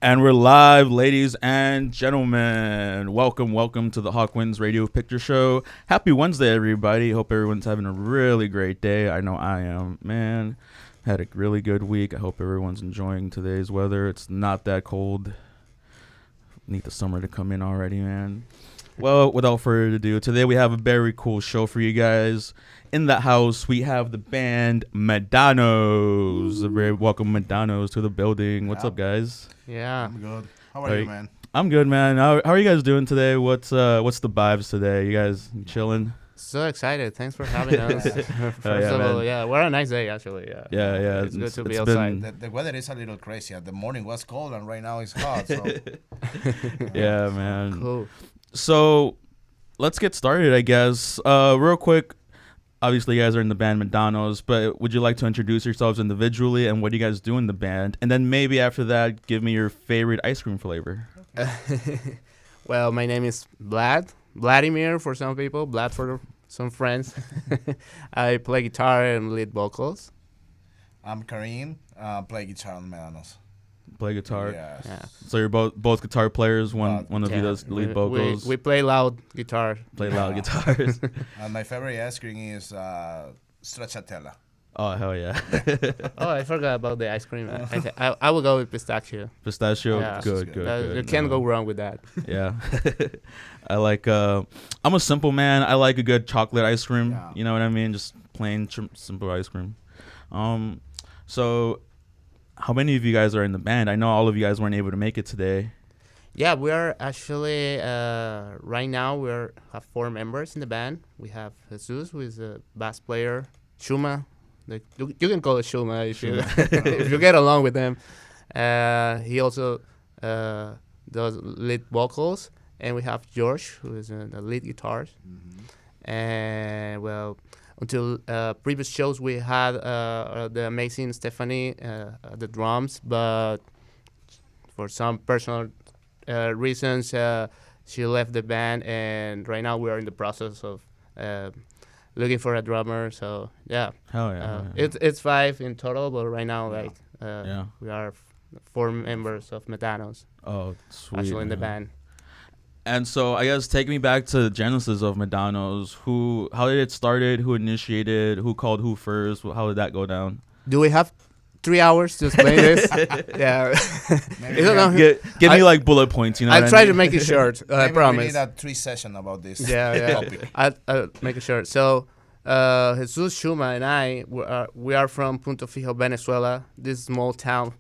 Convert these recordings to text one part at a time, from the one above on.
And we're live, ladies and gentlemen. Welcome to the Hawkwinds Radio Picture Show. Happy Wednesday, everybody. Hope everyone's having a really great day. I know I am, man. Had a really good week. I hope everyone's enjoying today's weather. It's not that cold. Need the summer to come in already, man. Well, without further ado, today we have a very cool show for you guys. In the house, we have the band Medanos. A very welcome Medanos to the building. What's up, guys? Yeah, I'm good. How are you, man? I'm good, man. How are you guys doing today? What's the vibes today? You guys chilling? so excited. Thanks for having us. First of all, what a nice day, actually. Yeah. It's good to be outside. The weather is a little crazy. The morning was cold, and right now it's hot. So. Yeah, man. Cool. So let's get started, I guess. Real quick. Obviously, you guys are in the band Medanos, but would you like to introduce yourselves individually and what do you guys do in the band? And then maybe after that, give me your favorite ice cream flavor. Well, my name is Vladimir for some people, Vlad for some friends. I play guitar and lead vocals. I'm Karim. Play guitar on Medanos. Play guitar. Yes. Yeah. So you're both guitar players. One of you does lead vocals. We play loud guitar. Play loud guitars. And my favorite ice cream is stracciatella. Oh hell yeah! Oh, I forgot about the ice cream. I will go with pistachio. Pistachio, Yeah. good. You can't go wrong with that. Yeah, I like. I'm a simple man. I like a good chocolate ice cream. Yeah. You know what I mean? Just plain simple ice cream. So. How many of you guys are in the band? I know all of you guys weren't able to make it today. Yeah, we are actually right now we have 4 members in the band. We have Jesus, who is a bass player. Shuma, you can call it Shuma if you if you get along with him. He also does lead vocals, and we have George, who is the lead guitar. Mm-hmm. And well, until previous shows, we had the amazing Stephanie the drums, but for some personal reasons, she left the band, and right now we are in the process of looking for a drummer. So yeah, Hell yeah! it's 5 in total, but right now we are 4 members of Medanos. Oh, sweet! Actually in the band. And so I guess take me back to the genesis of Medanos. How did it started? Who initiated? Who called who first? How did that go down? Do we have 3 hours to explain this? Yeah. Give me like bullet points. You know. I'll try to mean? make it short. I Maybe promise. we need a 3 session about this topic. I'll make it short. So, Jesus, Shuma, and I we are from Punto Fijo, Venezuela. This small town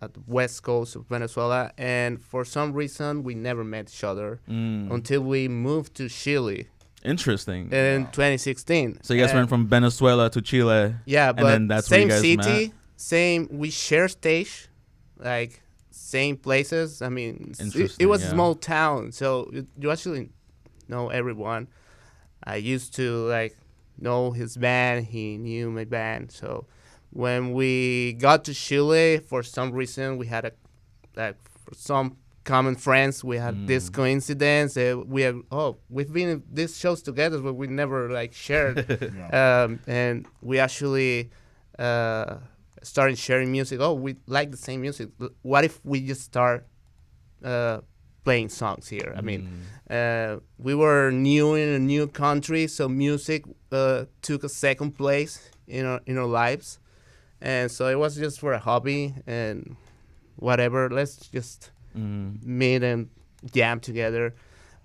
at the west coast of Venezuela, and for some reason we never met each other until we moved to Chile. Interesting. In 2016. So you guys went from Venezuela to Chile. Yeah, but then that's same where you guys city, met? same. We share stage, like same places. I mean, it was a yeah. small town, so you actually know everyone. I used to know his band. He knew my band, so. When we got to Chile, for some reason, we had for some common friends. We had this coincidence. We've been in these shows together, but we never shared. And we actually started sharing music. Oh, we like the same music. What if we just start playing songs here? I mean, we were new in a new country, so music took a second place in our lives. And so it was just for a hobby and whatever. Let's just meet and jam together.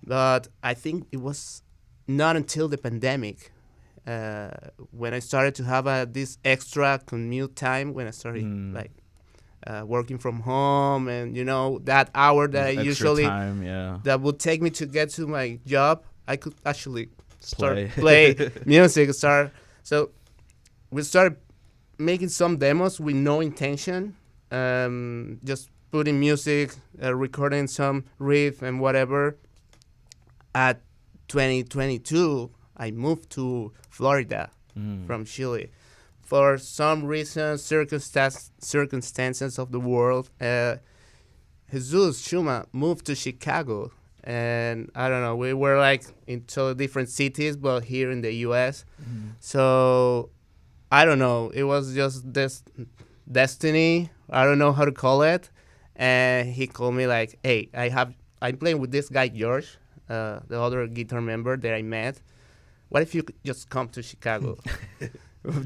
But I think it was not until the pandemic when I started to have this extra commute time, when I started working from home, and that hour that I usually that would take me to get to my job, I could actually play music. So we started making some demos with no intention, just putting music, recording some riff and whatever. At 2022, I moved to Florida from Chile. For some reason, circumstances of the world, Jesus Shuma moved to Chicago. And I don't know, we were in totally different cities, but here in the U.S. So I don't know. It was just this destiny. I don't know how to call it. And he called me like, "Hey, I'm playing with this guy George, the other guitar member that I met. What if you could just come to Chicago?"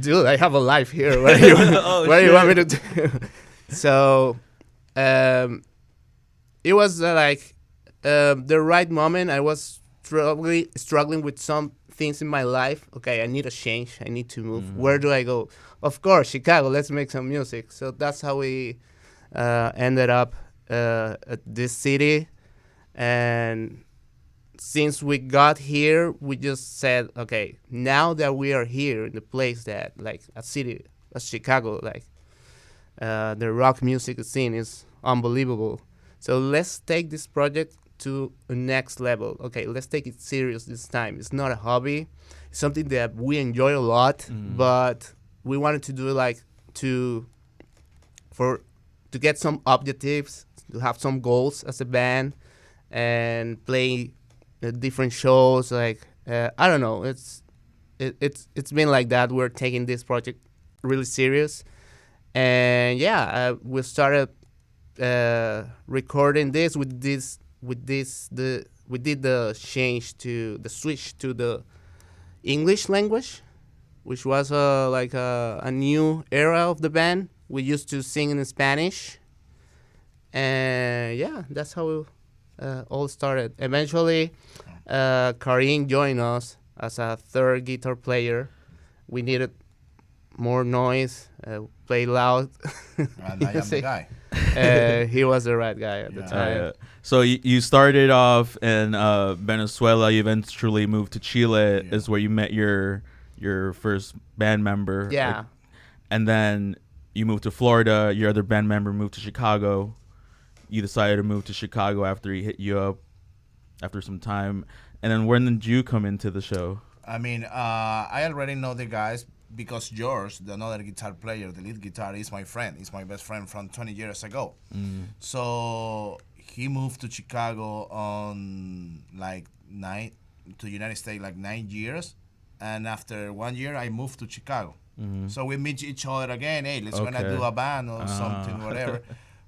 Dude, I have a life here. What do you, Oh, what do you shit. want me to do? So, um, it was the right moment. I was struggling with some things in my life. Okay, I need a change. I need to move. Where do I go? Of course, Chicago. Let's make some music. So that's how we ended up at this city. And since we got here, we just said, okay, now that we are here in the place that, like, a city, as Chicago, like, the rock music scene is unbelievable. So let's take this project to a next level. Okay, let's take it serious this time. It's not a hobby. It's something that we enjoy a lot, but we wanted to do like to for to get some objectives, to have some goals as a band, and play different shows. Like I don't know, it's been like that. We're taking this project really serious, and yeah, we started recording this we did the change to the switch to the English language, which was like a new era of the band. We used to sing in Spanish, and yeah, that's how it all started. Eventually, Karim joined us as a third guitar player. We needed more noise, play loud. And I am the guy. He was the right guy at the Yeah. time. Yeah. So you started off in Venezuela. You eventually moved to Chile. Yeah. Is where you met your first band member. Yeah. Like, and then you moved to Florida. Your other band member moved to Chicago. You decided to move to Chicago after he hit you up after some time. And then when did you come into the show? I mean, I already know the guys because George, the another guitar player, the lead guitar, is my friend. He's my best friend from 20 years ago. So he moved to Chicago on like to United States like 9 years, and after 1 year I moved to Chicago. So we meet each other again. Hey, let's gonna Okay. do a band or something, whatever.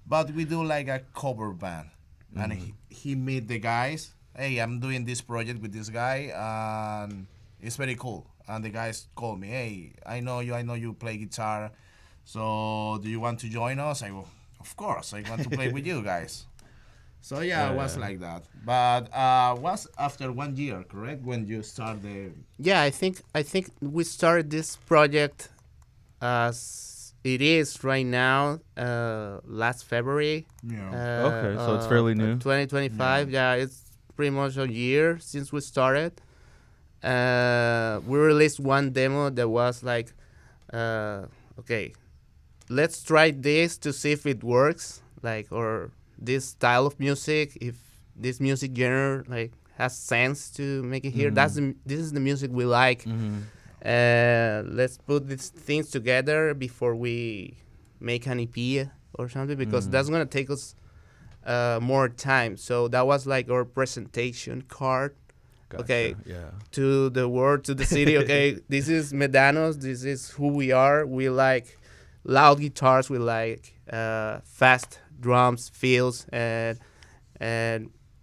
But we do like a cover band, and he meet the guys. Hey, I'm doing this project with this guy, and it's very cool. And the guys call me. Hey, I know you play guitar. So do you want to join us? I go, of course, I want to play with you guys. So yeah, it was like that. But was after 1 year, correct? When you start the Yeah, I think we started this project as it is right now, last February. Okay, so it's fairly new. 2025. Yeah, it's pretty much a year since we started. We released one demo that was like, okay, let's try this to see if it works, like, or this style of music, if this music genre like has sense to make it here. This is the music we like. Let's put these things together before we make an EP or something, because that's gonna take us more time. So that was like our presentation card. Gotcha. Okay, Yeah. to the world, to the city. Okay, this is Medanos. This is who we are. We like loud guitars. We like fast drums, fills, and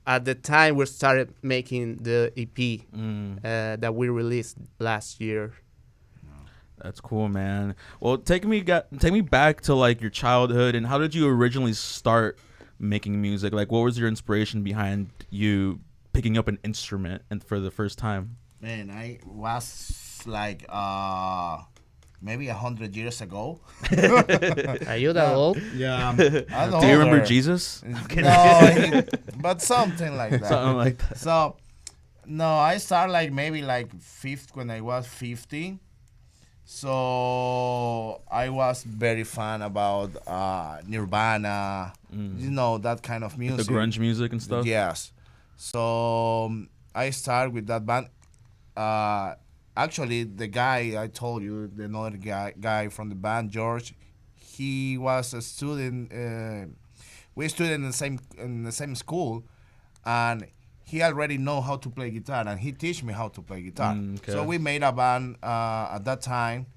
at the time we started making the EP that we released last year. That's cool, man. Well, take me back to like your childhood, and how did you originally start making music? Like, what was your inspiration behind you picking up an instrument and for the first time? Man, I was like maybe 100 years ago. Are you that old? Yeah. Do you remember Jesus? No, but something like that. Something like that. So, no, I started like maybe like when I was 15. So I was very fan about Nirvana, that kind of music. The grunge music and stuff? Yes. So I started with that band. Actually, the guy I told you, the another guy from the band, George, he was a student. We studied in the same school, and he already know how to play guitar, and he teach me how to play guitar. Okay. So we made a band at that time.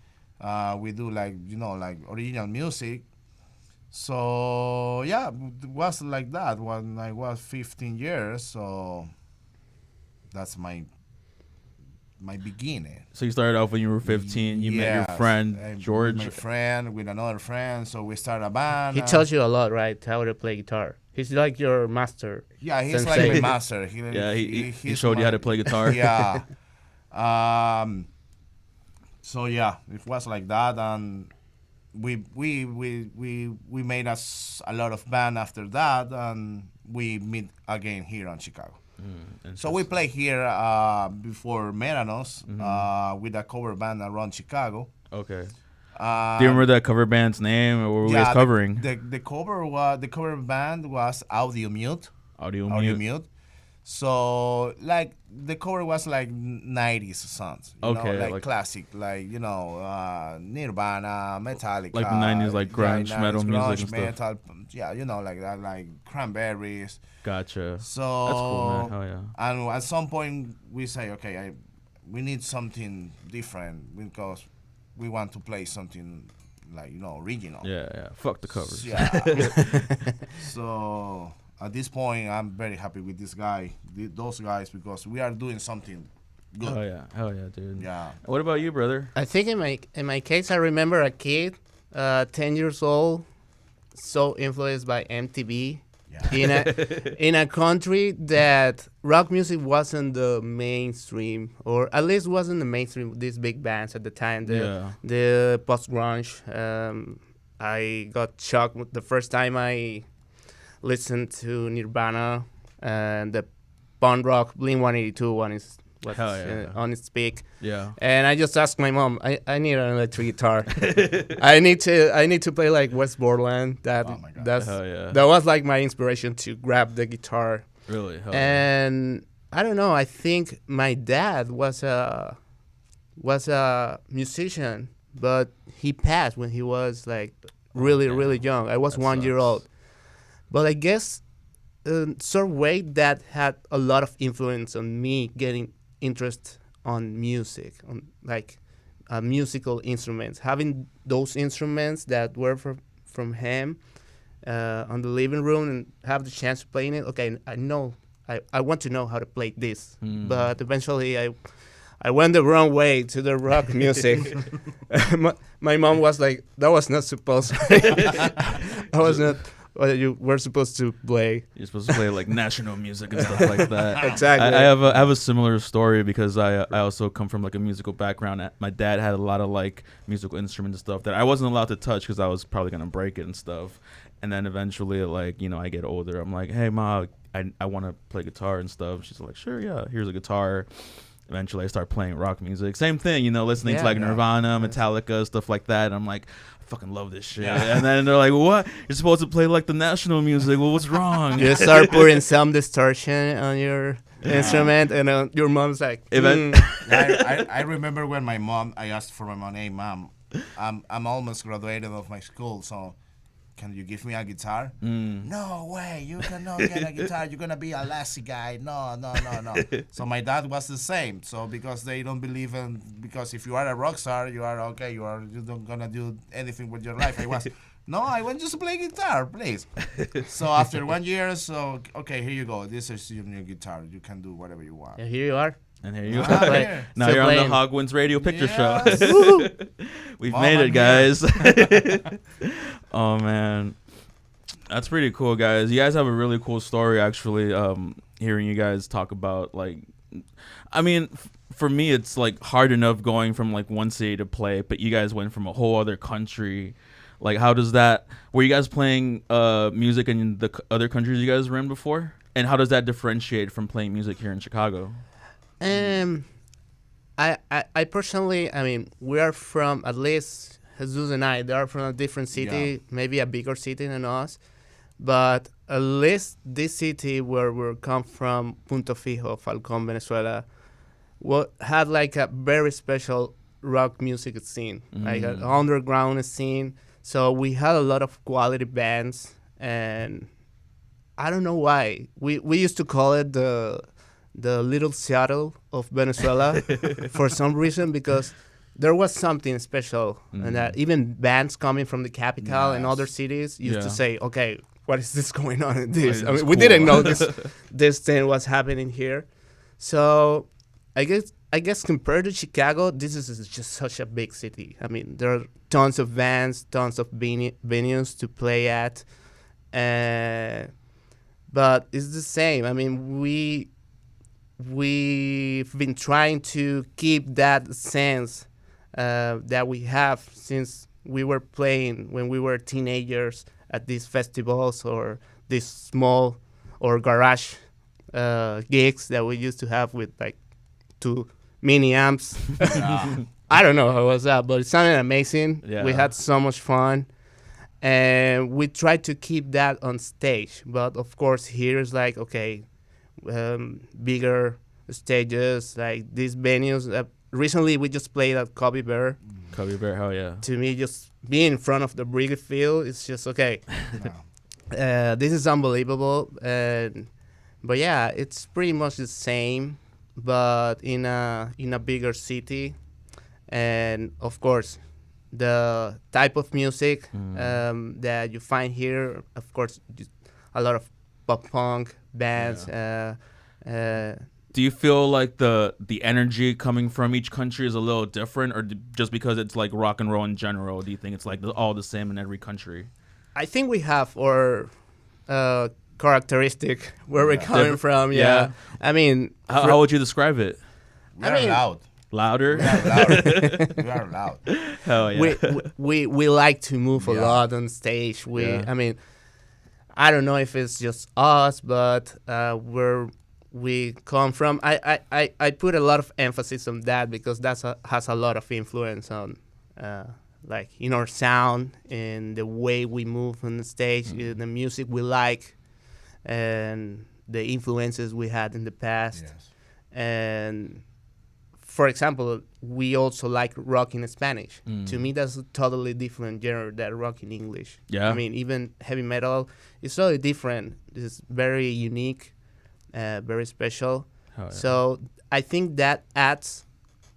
We do like like original music. So yeah, it was like that when I was 15 years. So that's my beginning. So you started off when you were 15. You met your Yes, friend with George. my friend, with another friend. So we started a band. He tells you a lot, right? How to play guitar. He's like your master. Yeah, he's Sensei. like my master. Yeah, he he's showed you how to play guitar. Yeah. So yeah, it was like that, and we made us a lot of band after that, and we meet again here in Chicago. So we play here before Medanos with a cover band around Chicago. Okay. Do you remember that cover band's name, or what were you guys covering? The cover band was Audio Mute. Audio Audio Mute. Mute. So like the cover was like 90s songs. Okay, like classic, like Nirvana, Metallica. Like the 90s, like grunge, 90s, metal music grunge, and stuff. metal, yeah, like that, like Cranberries. Gotcha. So That's cool, man. Hell yeah. And at some point we say, okay, we need something different because we want to play something like original. Yeah. Fuck the covers. Yeah. So at this point, I'm very happy with this guy, those guys, because we are doing something good. Oh yeah. Hell yeah, dude. Yeah. What about you, brother? I think in my case, I remember a kid, 10 years old, so influenced by MTV. Yeah. In a country that rock music wasn't the mainstream, or at least wasn't the mainstream. These big bands at the time, the post grunge. I got shocked the first time I listened to Nirvana and the punk rock Blink-182 one is on its peak. Yeah. And I just asked my mom, I need an electric guitar. I need to play like West Borland. Oh my God. That was like my inspiration to grab the guitar. Really? Hell And I don't know, I think my dad was a musician, but he passed when he was like really young. I was That 1 year sucks. old. But I guess sort of way that had a lot of influence on me getting interest on music, on like musical instruments, having those instruments that were from him on the living room and have the chance of playing it. Okay, I want to know how to play this, but eventually I went the wrong way to the rock music. My mom was like, that was not supposed I was not what you were supposed to play. You're supposed to play like national music and stuff like that. Exactly. I have a similar story because I also come from like a musical background. My dad had a lot of like musical instruments and stuff that I wasn't allowed to touch because I was probably gonna break it and stuff. And then eventually, like I get older, I'm like, hey ma, I want to play guitar and stuff. She's like, sure, yeah, here's a guitar. Eventually, I start playing rock music. Same thing, listening to like Nirvana, Metallica, stuff like that. And I'm like, I fucking love this shit. Yeah. And then they're like, what? You're supposed to play like the national music. Well, what's wrong? You start putting some distortion on your instrument, and your mom's like, I remember when I asked for my mom, hey mom, I'm almost graduated of my school, so can you give me a guitar? No way, you cannot get a guitar. You're going to be a lazy guy. No. So my dad was the same. So because they don't believe because if you are a rock star, you are okay. You're not going to do anything with your life. I want just to play guitar, please. So after 1 year, okay, here you go. This is your new guitar. You can do whatever you want. And here you are. And here you go. Now you're on the Hogwinds Radio Picture Show. We've made it, guys. Oh, man. That's pretty cool, guys. You guys have a really cool story, actually, hearing you guys talk about, like, I mean, for me, it's, like, hard enough going from, like, one city to play, but you guys went from a whole other country. Like, how does that, were you guys playing music in the other countries you guys were in before? And how does that differentiate from playing music here in Chicago? I personally, I mean, we are from, at least Jesus and I, they are from a different city, maybe a bigger city than us. But at least this city where we come from, Punto Fijo, Falcón, Venezuela, had like a very special rock music scene, like an underground scene. So we had a lot of quality bands, and I don't know why. We used to call it the Little Seattle of Venezuela for some reason, because there was something special, and that even bands coming from the capital and Yes. other cities used to Yeah. say, "Okay, what is this going on in this?" Like, I it's mean, we cool. didn't know this thing was happening here. So I guess compared to Chicago, this is just such a big city. I mean, there are tons of bands, tons of venues to play at, but it's the same. I mean, we've been trying to keep that sense that we have since we were playing when we were teenagers at these festivals or these small or garage gigs that we used to have with like 2 mini amps. Yeah. I don't know how it was that, but it sounded amazing. Yeah. We had so much fun. And we tried to keep that on stage. But of course, here is like, okay, bigger stages, like these venues. Recently, we just played at Cubby Bear. Cubby Bear, hell yeah. To me, just being in front of the Brigade Field, it's just, okay, No. this is unbelievable. But yeah, it's pretty much the same, but in a bigger city. And of course, the type of music that you find here, of course, just a lot of pop punk bands. Do you feel like the energy coming from each country is a little different, or just because it's like rock and roll in general? Do you think it's like all the same in every country? I think we have our characteristic where we're coming Different- from. yeah. Yeah, I mean, How would you describe it? We I are mean- loud. Louder? We are loud. We are loud. Hell yeah. we like to move a Yeah. lot on stage. Yeah. I mean, I don't know if it's just us, but where we come from, I put a lot of emphasis on that because has a lot of influence on like in our sound and the way we move on the stage, the music we like, and the influences we had in the past. Yes. And for example, we also like rock in Spanish. To me, that's a totally different genre than rock in English. Yeah. I mean, even heavy metal is totally different. It's very unique, very special. Hell yeah. So I think that adds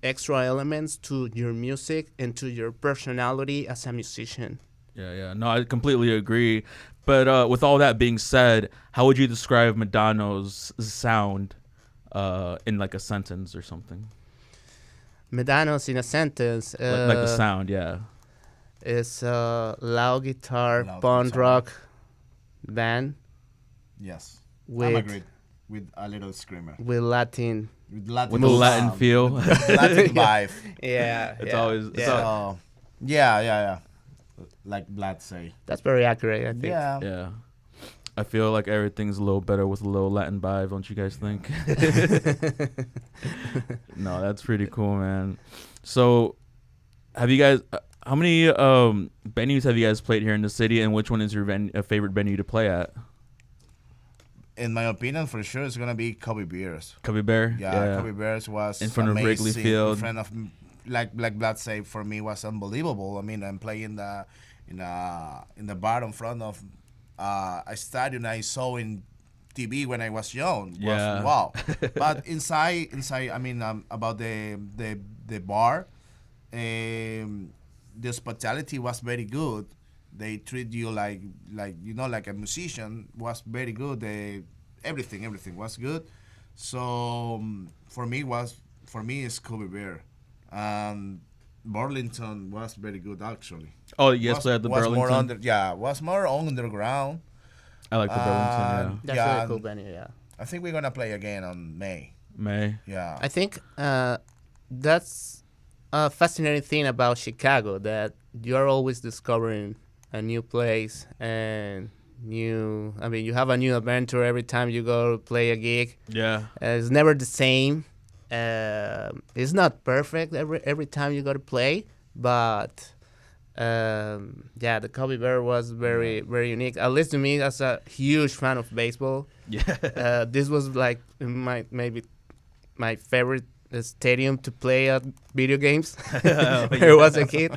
extra elements to your music and to your personality as a musician. Yeah. No, I completely agree. But with all that being said, how would you describe Medanos' sound in like a sentence or something? Medanos, in a sentence, Like the sound, yeah. is a loud guitar, Loud punk guitar. rock band Yes. with I'm agreed. With a little screamer. with Latin. With Latin, With the Latin sound. feel. Latin vibe. Yeah, It's always- it's yeah. all- So, yeah. Like Vlad say. That's very accurate, I think. Yeah. Yeah. I feel like everything's a little better with a little Latin vibe, don't you guys think? No, that's pretty cool, man. So, have you guys? How many venues have you guys played here in the city, and which one is your favorite venue to play at? In my opinion, for sure, it's gonna be Cubby Bears. Cubby Bear. Yeah, Cubby Bears was In front of Wrigley amazing. Field. In front of, like Vlad say, for me was unbelievable. I mean, I'm playing in the bar in front of a stadium I saw in TV when I was young. Yeah. Was, wow. But inside, I mean, about the bar, the hospitality was very good. They treat you like like a musician. Was very good. Everything was good. So for me it's Kobe Bear, and Burlington was very good actually. Oh, you guys played at the was more Burlington. was more underground. I like the Burlington. That's Yeah, really cool venue, yeah. I think we're gonna play again on May. Yeah. May. Yeah. I think that's a fascinating thing about Chicago, that you're always discovering a new place and you have a new adventure every time you go play a gig. Yeah. It's never the same. It's not perfect every time you go to play, but yeah, the Cubby Bear was very, very unique. At least to me, as a huge fan of baseball, Yeah. this was like maybe my favorite stadium to play at video games when I was a kid.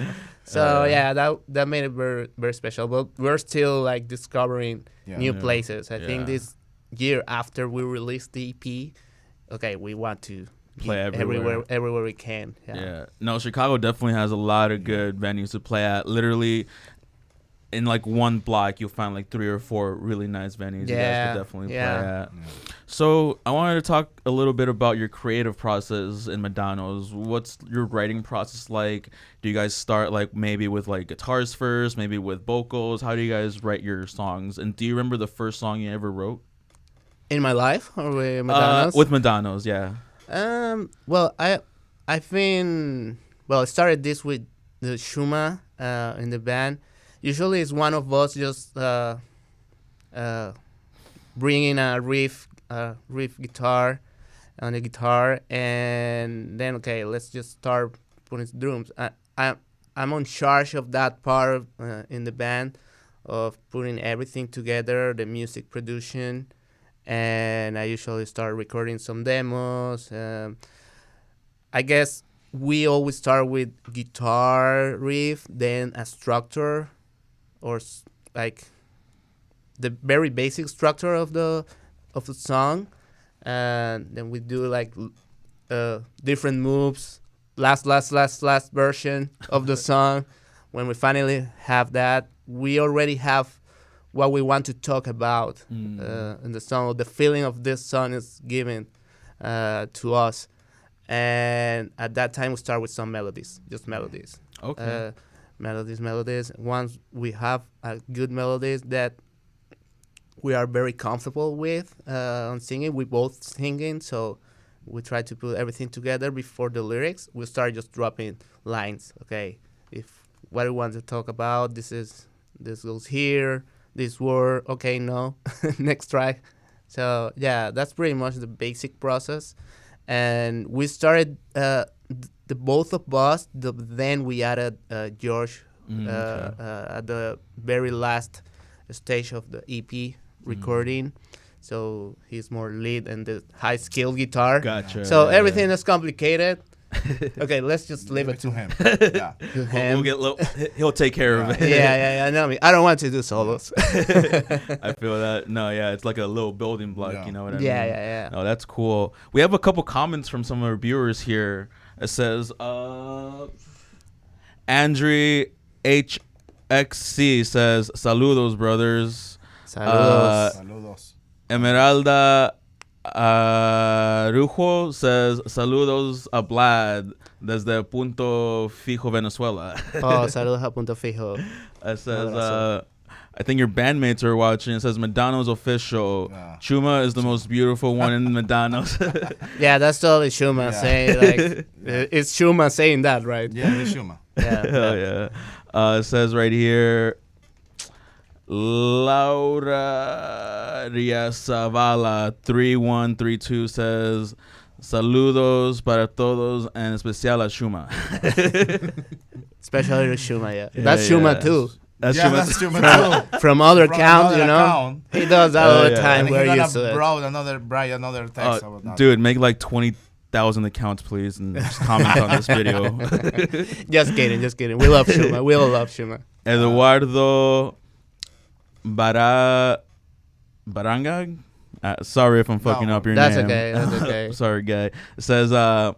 So yeah, that made it very, very special. But we're still like discovering Yeah. new Yeah. places. I think Yeah. this year after we released the EP, okay, we want to play everywhere. everywhere we can. Yeah. No, Chicago definitely has a lot of good venues to play at. Literally, in like one block, you'll find like 3 or 4 really nice venues you guys could definitely play at. So I wanted to talk a little bit about your creative process in Medanos. What's your writing process like? Do you guys start like maybe with like guitars first, maybe with vocals? How do you guys write your songs? And do you remember the first song you ever wrote? In my life or with Medanos? With Medanos, yeah. Well, I think I started this with the Shuma in the band. Usually, it's one of us just bringing a riff guitar on the guitar, and then let's just start putting drums. I'm on charge of that part in the band, of putting everything together, the music production, and I usually start recording some demos. I guess we always start with guitar riff, then a structure, or like the very basic structure of the song, and then we do like different moves, last version of the song. When we finally have that, we already have what we want to talk about in the song, or the feeling of this song is given to us. And at that time, we start with some melodies, just melodies. Okay. Melodies. Once we have good melodies that we are very comfortable with on singing, we both singing, so we try to put everything together before the lyrics. We start just dropping lines. Okay, if what we want to talk about, this goes here, this word. Okay, no, next track. So yeah, that's pretty much the basic process. And we started the both of us. Then we added George at the very last stage of the EP recording. So he's more lead and the high skill guitar. Gotcha. So everything is complicated. Okay, let's just leave it to him. Yeah. to him. He'll take care of it. Yeah. I know. I don't want to do solos. I feel that. No, yeah, it's like a little building block. You know what I mean? Yeah. No, that's cool. We have a couple comments from some of our viewers here. It says, Andre HXC says, "Saludos, brothers." Saludos. Emeralda Arujo says, "Saludos a Vlad desde Punto Fijo, Venezuela." Oh, saludos a Punto Fijo. It says, I think your bandmates are watching. It says, "Medanos official. Yeah. Chuma is the most beautiful one in Medanos." Yeah, that's totally Shuma saying, like, it's Shuma saying that, right? Yeah, it's Shuma. Hell yeah. It says right here, Laura Riazavala 3132 says, "Saludos para todos, en especial a Shuma." Especially to Shuma, yeah. That's Shuma too. That's Shuma too. From other accounts, you know. He does that all the time. We're used to it. Another text about that. Dude, make like 20,000 accounts, please, and just comment on this video. Just kidding. We love Shuma. We all love Shuma. Eduardo Barangag? Sorry if I'm fucking up your that's name. That's okay. Sorry, guy. It says, en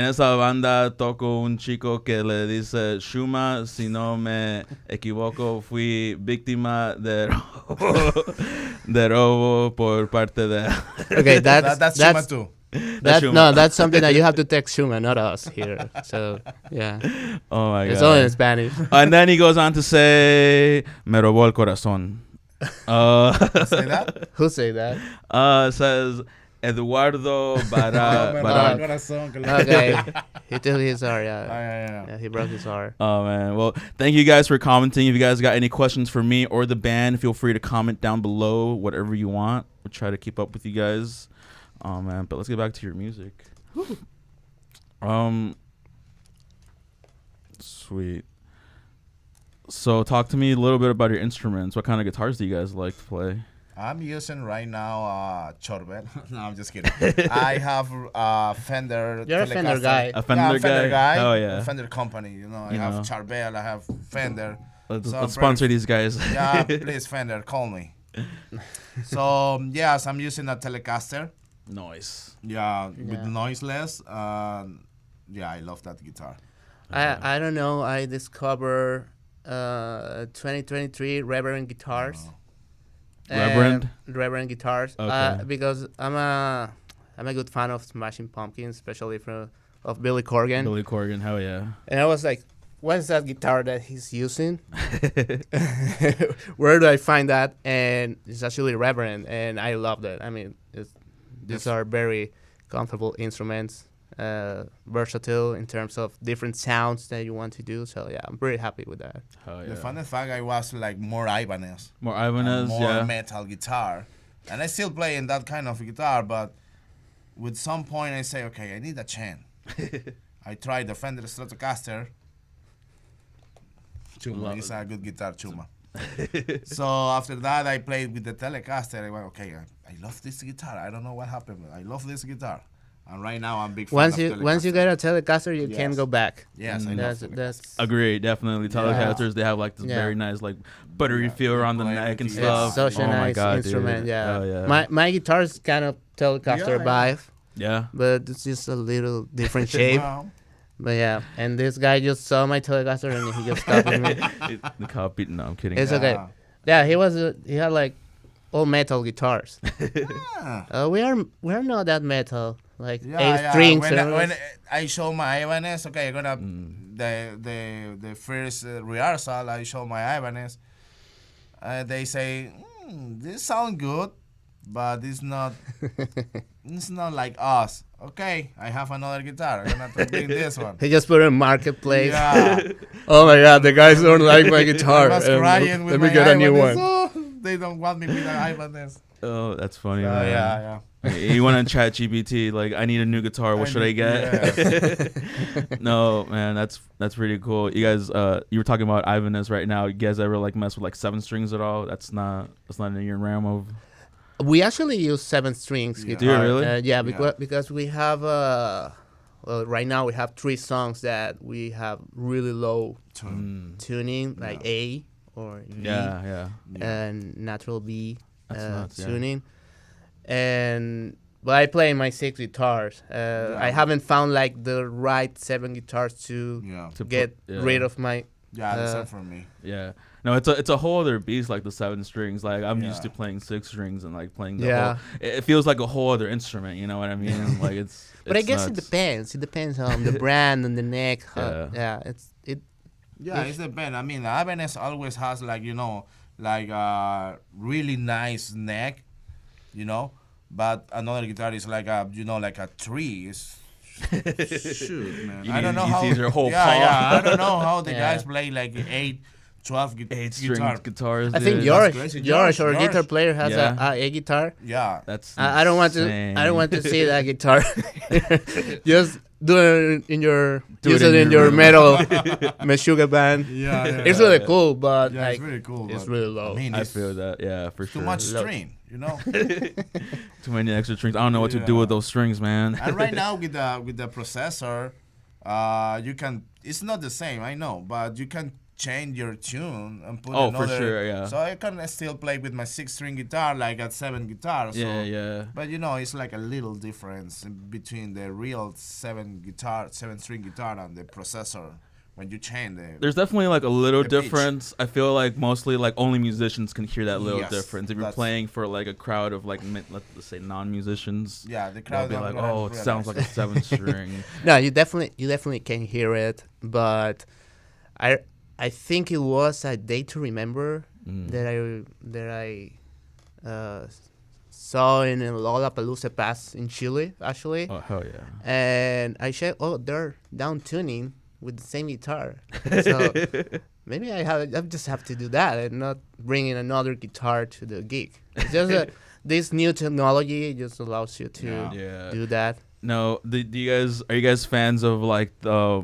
esa banda toco un chico que le dice Shuma, si no me equivoco, fui víctima de robo por parte de... Okay, that's Shuma too. That's something that you have to text Shuma, not us here. So, yeah. Oh, my God. It's only in Spanish. And then he goes on to say, "Me robó el corazón." Say that? Who say that? It says, Eduardo Barang. Okay. He took his heart, Yeah. He broke his heart. Oh, man. Well, thank you guys for commenting. If you guys got any questions for me or the band, feel free to comment down below, whatever you want. We'll try to keep up with you guys. Oh, man. But let's get back to your music. Sweet. So talk to me a little bit about your instruments. What kind of guitars do you guys like to play? I'm using right now Chorbel. No, I'm just kidding. I have Fender. You're a Fender guy. A Fender guy? Oh, yeah. A Fender company. You know, I have Charbel. I have Fender. Let's sponsor these guys. Yeah, please, Fender, call me. So, yes, I'm using a Telecaster. Noise. Yeah, with Yeah. noiseless. Yeah, I love that guitar. I don't know. I discovered 2023 Reverend guitars. Oh. Reverend? Reverend guitars. Okay. Because I'm a good fan of Smashing Pumpkins, especially of Billy Corgan. Billy Corgan, hell yeah. And I was like, what is that guitar that he's using? Where do I find that? And it's actually Reverend, and I loved it. I mean, these are very comfortable instruments, versatile in terms of different sounds that you want to do. So yeah, I'm pretty happy with that. Hell yeah. The funny fact, I was like more Ibanez. More Ibanez, More yeah. metal guitar. And I still play in that kind of guitar, but with some point I say, okay, I need a chain. I tried the Fender Stratocaster. Chuma, it's a good guitar, Chuma. So after that, I played with the Telecaster. I went, okay, I love this guitar. I don't know what happened, but I love this guitar. And right now, I'm big fan Once of you Telecaster. once you get a Telecaster, you can't Yes. go back. Yes, I love That's Telecaster. that's Agreed, definitely. Telecasters, they have like this Yeah. very nice, like buttery Yeah, feel around the play neck and with it's the- stuff. such a Oh my nice God, instrument. dude. Yeah. Hell yeah. My guitar's kind of Telecaster Yeah, yeah. vibe, Yeah. but it's just a little different shape. Wow. But yeah, and this guy just saw my Telecaster and he just copied me. The copy. No, I'm kidding. It's okay. Yeah, he had like all metal guitars. Yeah. We're not that metal. Like Yeah, eight yeah. strings. When I show my Ibanez, okay, I'm gonna Mm. the first rehearsal. I show my Ibanez. They say this sound good, but it's not. It's not like us. Okay, I have another guitar. I'm gonna have to bring this one. he just put it in marketplace. Yeah. Oh my god, the guys don't like my guitar. I was crying with Let me my get a new Ibanez. one. Oh, they don't want me with an Ibanez. Oh, that's funny, Yeah, man. yeah. You want to chat GPT, like, I need a new guitar. What should I get? No, man, that's pretty cool. You guys, you were talking about Ibanez right now. You guys ever like mess with like 7 strings at all? That's not in your realm of. We actually use 7 strings Yeah. guitar. Do you really? Yeah, because we have well, right now we have 3 songs that we have really low tuning, like Yeah. A or V, Yeah. and natural B That's nuts, yeah. tuning. But I play my 6 guitars. I haven't found like the right 7 guitars to Yeah. To get put- yeah. rid of my. Yeah, that's it for me. Yeah. No, it's a whole other beast, like the 7 strings. Like I'm used to Yeah. playing 6 strings and like playing the Yeah. whole, it feels like a whole other instrument, you know what I mean? Like it's But I it's guess it nuts. depends. It depends on the brand and the neck. Yeah. It. Yeah, it's the band. I mean, the Ibanez always has like like a really nice neck, But another guitar is like like a tree. It's shoot, man. You I don't need- know you how. see your whole yeah, paw. yeah. I don't know how the Yeah. guys play like 12 8 string guitar. guitars. I think dude. George, crazy. George, our George. guitar player, has Yeah. a guitar. Yeah. That's I don't want to. insane. I don't want to see that guitar. Just do it in your. Do use it it in in your your room. metal Meshuggah band. Yeah, yeah. It's really cool, but Yeah, like it's really cool. it's but, really low. I mean, I it's feel that. Yeah, for too sure. much Look. string, Too many extra strings. I don't know what to do Yeah. with those strings, man. And right now with the processor, you can. It's not the same, I know, but you can change your tune and put Oh, another. for sure, yeah. So I can still play with my 6-string guitar like at 7 guitars. Yeah, so, yeah. But it's like a little difference between the real 7-string guitar and the processor when you change the. There's definitely like a little The pitch. difference. I feel like mostly like only musicians can hear that little Yes, difference. If you're that's- playing for like a crowd of like let's say non-musicians, Yeah, the they'll crowd be don't like, gonna "Oh, it sounds like realize. a 7-string." No, you definitely can hear it, but I think it was a Day to Remember that I saw in a Lollapalooza Pass in Chile actually, Oh hell yeah! and I checked. Oh, they're down tuning with the same guitar, so maybe I just have to do that and not bring in another guitar to the gig. It's just this new technology just allows you to Yeah. do that. No, are you guys fans of like the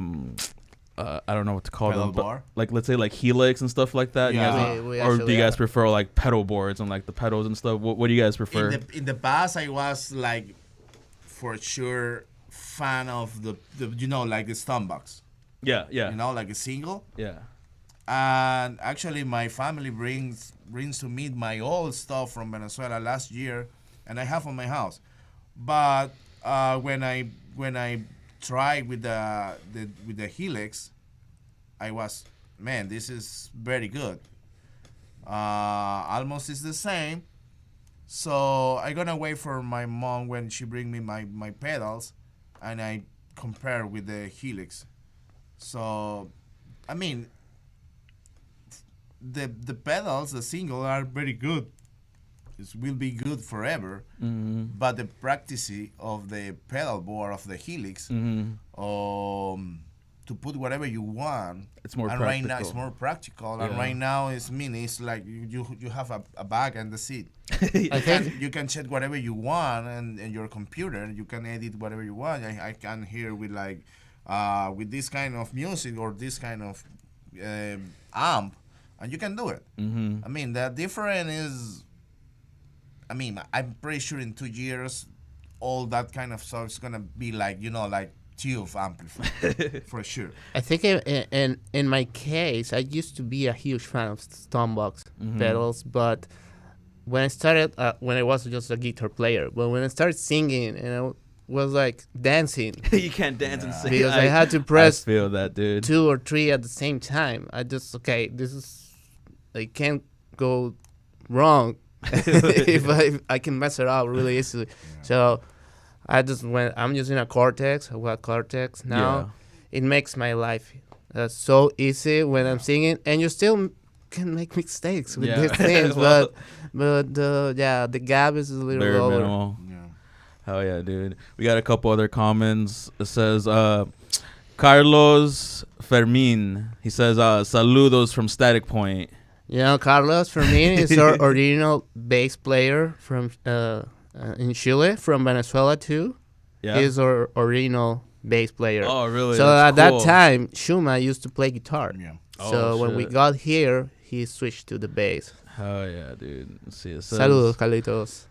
I don't know what to call Pedal them, but bar? like let's say like Helix and stuff like that. You Yeah. guys- We or do actually you guys are. prefer like pedal boards and like the pedals and stuff? What do you guys prefer? In the past, I was like, for sure, fan of the like the Stombox. yeah. Like a single. Yeah. And actually, my family brings to me my old stuff from Venezuela last year, and I have on my house. But when I tried with the Helix, I was, man, this is very good. Almost is the same. So I gonna wait for my mom when she bring me my pedals, and I compare with the Helix. So, I mean, the pedals, the single are very good. It will be good forever. But the practice of the pedal board of the Helix, to put whatever you want. It's more and practical. right now it's more practical. And Yeah. right now it's like you have a bag and the seat. I think You can check whatever you want, and your computer you can edit whatever you want. I can hear with like with this kind of music or this kind of amp, and you can do it. I mean, the difference is, I mean, I'm pretty sure in 2 years all that kind of stuff is gonna be like, like tube amplifier for sure. I think in my case, I used to be a huge fan of Stompbox pedals, but when I started, when I was just a guitar player, but when I started singing, and I was like dancing You can't dance and sing. because I had to I press feel that, dude. 2 or 3 at the same time. This is, I can't go wrong if I can mess it up really easily. So I just went. I'm using a Cortex, a Watt Cortex now. It makes my life so easy when I'm singing, and you still can make mistakes with Yeah. these things, Well, but the gap is a little Very lower. minimal. Yeah. Hell yeah, dude. We got a couple other comments. It says, Carlos Fermin. He says, saludos from Static Point. Carlos for me is our original bass player from in Chile, from Venezuela too. Yeah. He's our original bass player. Oh, really? So That's at cool. that time, Shuma used to play guitar. Yeah. So Oh, when we shit. got here, he switched to the bass. Hell yeah, dude. Let's see. It says, Saludos, Carlitos.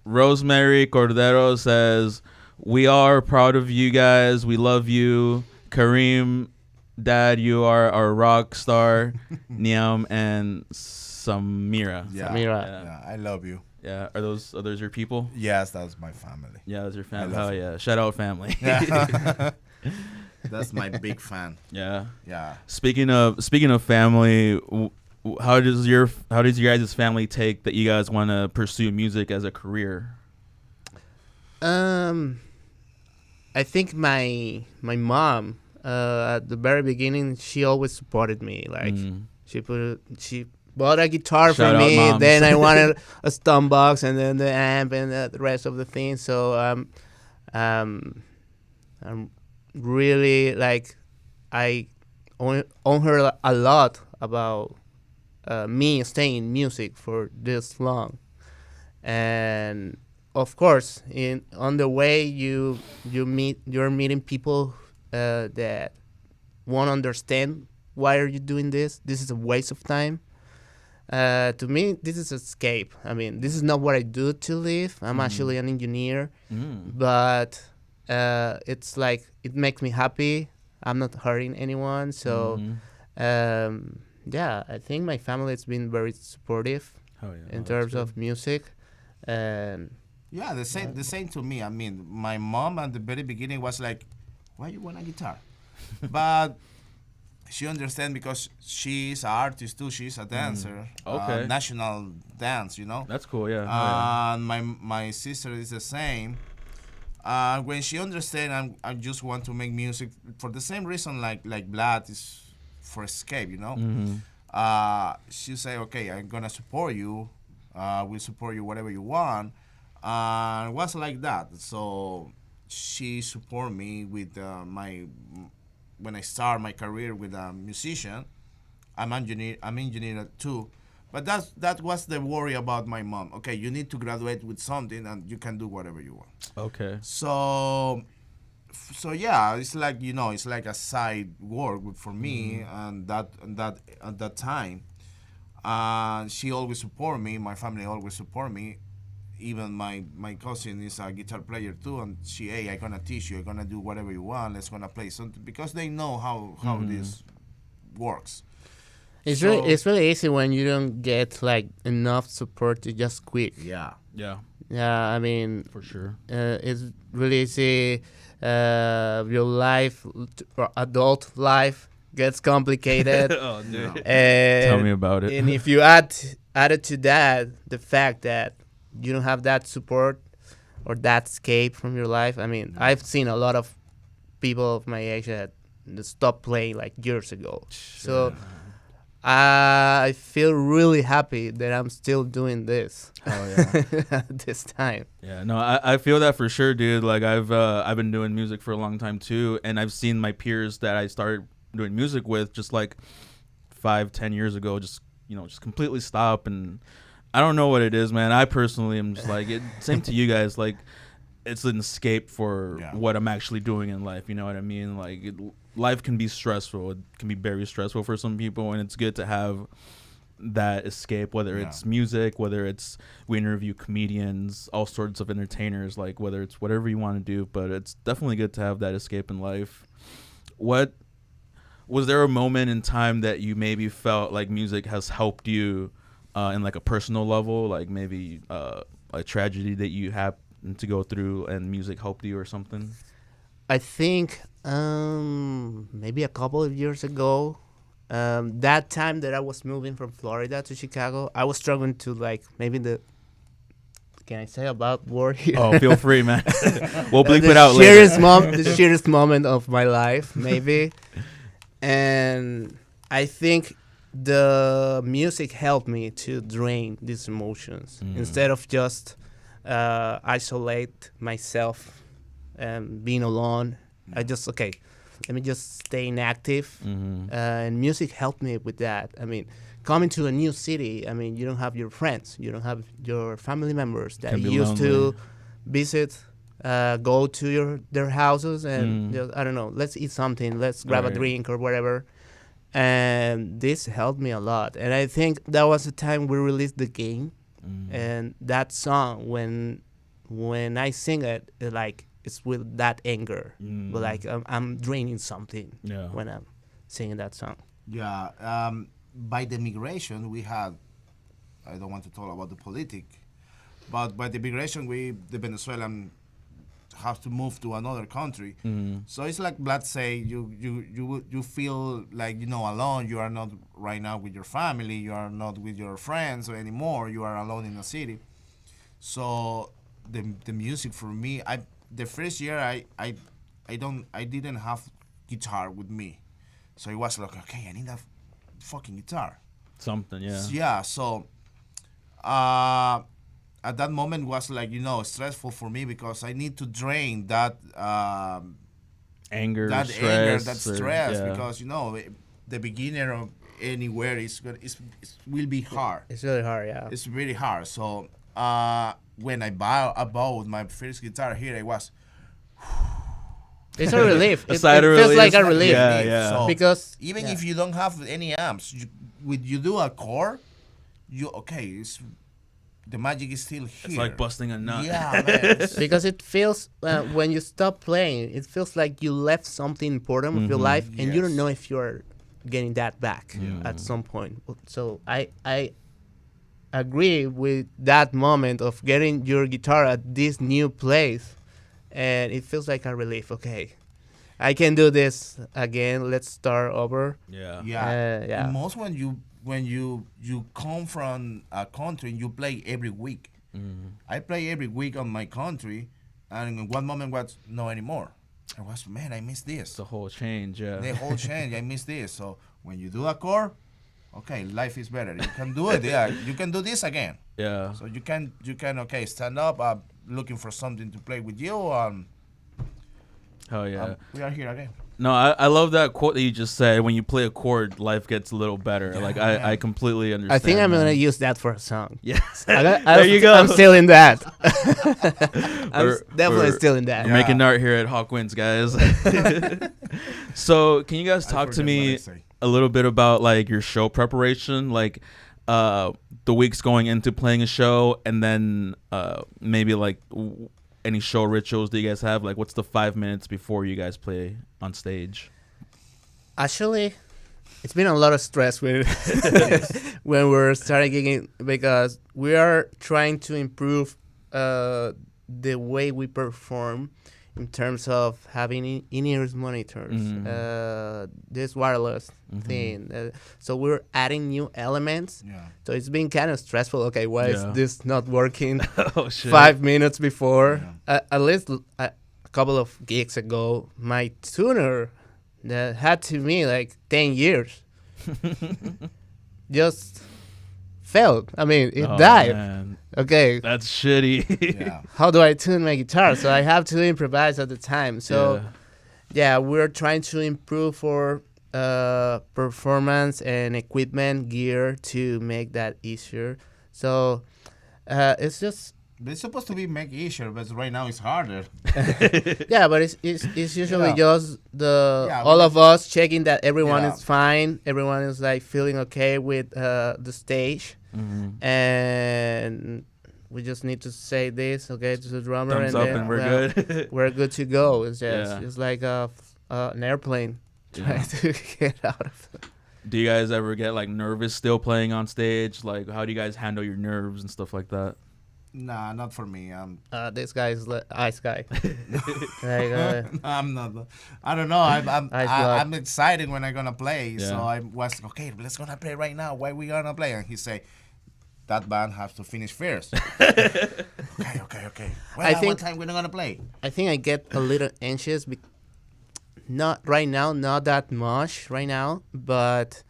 Rosemary Cordero says, we are proud of you guys. We love you. Kareem, Dad, you are our rock star. Niam and Samira. Yeah. Samira. Yeah, I love you. Yeah. Are those your people? Yes, that's my family. Yeah, that's your family. I love Hell yeah. Shout out family. That's my big fan. Yeah. Yeah. Speaking of family, how does your guys' family take that you guys want to pursue music as a career? I think my mom at the very beginning, she always supported me. Like she bought a guitar Shout for out me. moms. Then I wanted a Stompbox and then the amp and the rest of the things. So I'm really like I own her a lot about me staying in music for this long. And of course, on the way you're meeting people that won't understand why are you doing this. This is a waste of time. To me, this is escape. I mean, this is not what I do to live. I'm actually an engineer, but it's like it makes me happy. I'm not hurting anyone, so yeah, I think my family has been very supportive Oh, yeah. in terms of music, and Yeah, the same to me. I mean, my mom at the very beginning was like, "Why you want a guitar?" But she understands because she's an artist too. She's a dancer. Okay. National dance, That's cool. Yeah. Oh, yeah. And my sister is the same. When she understands, I just want to make music for the same reason like Vlad is for escape, She say, okay, I'm gonna support you. We'll support you whatever you want. And it was like that. So she support me with when I start my career with a musician. I'm engineer too. But that was the worry about my mom. Okay, you need to graduate with something and you can do whatever you want. Okay. So yeah, it's like it's like a side work for me, and that at that time, she always support me. My family always support me. Even my cousin is a guitar player too, and hey, I'm gonna teach you. I'm gonna do whatever you want. Let's gonna play something because they know how this works. it's So- really easy when you don't get like enough support to just quit. Yeah. Yeah. Yeah, I mean, For sure. it's really easy. Your life, or adult life, gets complicated. Oh, dude. No. Tell me and, about it. and if you added to that the fact that you don't have that support or that escape from your life, I mean, I've seen a lot of people of my age that stopped playing like years ago. So I feel really happy that I'm still doing this Oh yeah. at this time. Yeah, no, I feel that for sure, dude. Like I've been doing music for a long time too, and I've seen my peers that I started doing music with just like 5-10 years ago, just completely stop. And I don't know what it is, man. I personally am just like same to you guys. Like it's an escape for what I'm actually doing in life. You know what I mean? Like life can be stressful. It can be very stressful for some people, and it's good to have that escape, whether it's music, whether it's we interview comedians, all sorts of entertainers, like whether it's whatever you want to do, but it's definitely good to have that escape in life. What was there a moment in time that you maybe felt like music has helped you in like a personal level, like maybe a tragedy that you happened to go through and music helped you or something? I think maybe a couple of years ago, that time that I was moving from Florida to Chicago, I was struggling to like maybe can I say about war here? Oh, feel free, man. We'll bleep it out later. later. The sheerest moment of my life, maybe. And I think the music helped me to drain these emotions instead of just isolate myself and being alone. I just, let me just stay inactive. And music helped me with that. I mean, coming to a new city, I mean, you don't have your friends, you don't have your family members that you used to visit, go to their houses and just, I don't know, let's eat something, let's grab a drink or whatever. And this helped me a lot. And I think that was the time we released the game. And that song, when I sing it, it's with that anger, but like I'm draining something when I'm singing that song. Yeah. By the migration, we had, I don't want to talk about the politic, but by the migration, the Venezuelan have to move to another country. So it's like, let's say you feel like, alone. You are not right now with your family. You are not with your friends anymore. You are alone in the city. So the music for me, the first year I didn't have guitar with me. So it was like, okay, I need a fucking guitar. Something, yeah. Yeah, so at that moment was like, stressful for me because I need to drain that anger, that stress, because the beginner of anywhere it will be hard. It's really hard, yeah. It's really hard. So when I bought my first guitar here, I was. It's a relief. It feels relief. Like a relief. Yeah. So because even if you don't have any amps, you do a chord, the magic is still here. It's like busting a nut. Yeah, man. because it feels when you stop playing, it feels like you left something important of your life, and you don't know if you're getting that back at some point. So I agree with that moment of getting your guitar at this new place, and it feels like a relief. Okay, I can do this again. Let's start over. Yeah. Most when you come from a country and you play every week. I play every week on my country, and in one moment was no anymore. I was, man, I miss this. It's a whole change, yeah. The whole change, I miss this. So when you do a chord, okay, life is better. You can do it. Yeah, you can do this again. Yeah. So you can stand up, looking for something to play with you. Hell yeah. We are here again. No, I love that quote that you just said. When you play a chord, life gets a little better. Like I completely understand. I think I'm that. gonna use that for a song. Yes. There you go. I'm still in that. I'm definitely still in that. We're making art here at Hawkwinds, guys. So, can you guys talk to me a little bit about like your show preparation, like the weeks going into playing a show, and then maybe like any show rituals that you guys have? Like, what's the 5 minutes before you guys play on stage? Actually, it's been a lot of stress when we're starting gigging, because we are trying to improve the way we perform in terms of having in-ears monitors, this wireless thing. So we're adding new elements. Yeah. So it's been kind of stressful. Okay, why is Yeah. this not working Oh shit. 5 minutes before? Yeah. At least a couple of gigs ago, my tuner that had to me like 10 years just failed. I mean, it Oh, died. man. Okay, That's shitty. Yeah. how do I tune my guitar? So I have to improvise at the time. So yeah, we're trying to improve our performance and equipment gear to make that easier. So it's just It's supposed to be make easier, but right now it's harder. yeah, but it's usually Yeah. just the Yeah, all we- of us checking that everyone Yeah. is fine, everyone is like feeling okay with the stage, Mhm. and we just need to say this okay to the drummer, Thumbs and up then and we're well, good. we're good to go. It's just Yeah. it's like an airplane Yeah. trying to get out of. Do you guys ever get like nervous still playing on stage? Like, how do you guys handle your nerves and stuff like that? Nah, not for me. This guy is ice guy. Like, I'm not. I don't know. Ice blood. I'm excited when I'm gonna play. So Yeah. I was okay. Let's gonna play right now. Why we gonna play? And he say, that band has to finish first. okay. Well, I at think- what time we're not gonna play? I think I get a little anxious. Not right now, not that much right now, but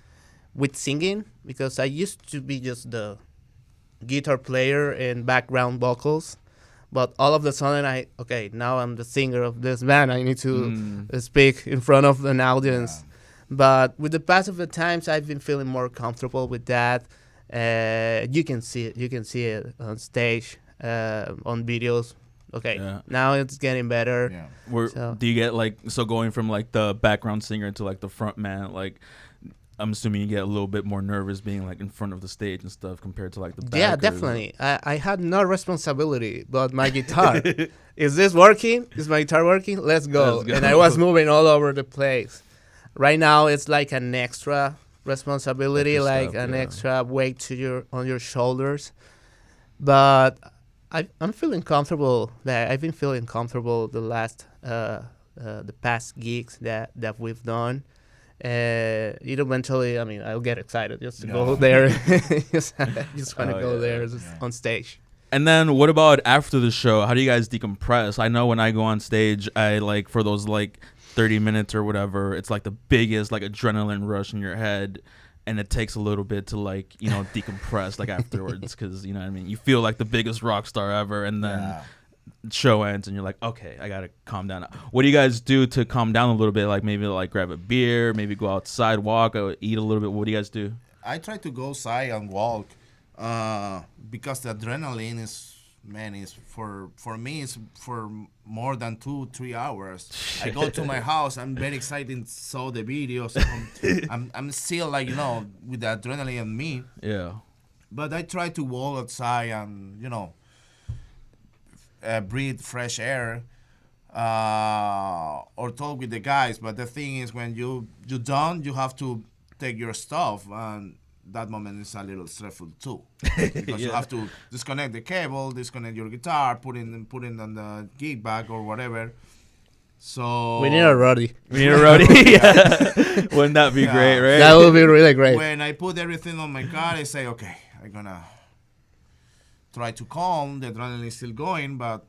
with singing, because I used to be just the guitar player and background vocals, but all of a sudden now I'm the singer of this band. I need to speak in front of an audience. But with the pass of the times, I've been feeling more comfortable with that. You can see it. You can see it on stage, on videos. Okay, Yeah. now it's getting better. Yeah. Where So- do you get like going from like the background singer to like the front man? Like, I'm assuming you get a little bit more nervous being like in front of the stage and stuff compared to like the back. Yeah, or- definitely. I had no responsibility but my guitar. Is this working? Is my guitar working? Let's go. Let's go. And I was moving all over the place. Right now, it's like an extra responsibility, Extra like step, an yeah. extra weight to on your shoulders. But I'm feeling comfortable. I've been feeling comfortable the past gigs that we've done. It eventually, I mean, I'll get excited just to go Yeah. there. just want to Oh, go yeah. there just Yeah. on stage. And then what about after the show? How do you guys decompress? I know when I go on stage, I like for those like 30 minutes or whatever, it's like the biggest like adrenaline rush in your head. And it takes a little bit to like, decompress like afterwards. Cause you know what I mean? You feel like the biggest rock star ever. And then Yeah. show ends and you're like, okay, I got to calm down. What do you guys do to calm down a little bit? Like maybe like grab a beer, maybe go outside, walk, or eat a little bit. What do you guys do? I try to go outside and walk because the adrenaline is for me it's for more than 2-3 hours. I go to my house, I'm very excited, saw the videos. I'm still like with the adrenaline in me, Yeah. but I try to walk outside and breathe fresh air or talk with the guys. But the thing is, when you done, you have to take your stuff, and that moment is a little stressful too, because you Yeah. have to disconnect the cable, disconnect your guitar, put in on the gig bag or whatever. So We need a roadie. We need a roadie. Yeah. Wouldn't that be Yeah. great, right? That would be really great. when I put everything on my car, I say, okay, I'm gonna try to calm. The adrenaline is still going, but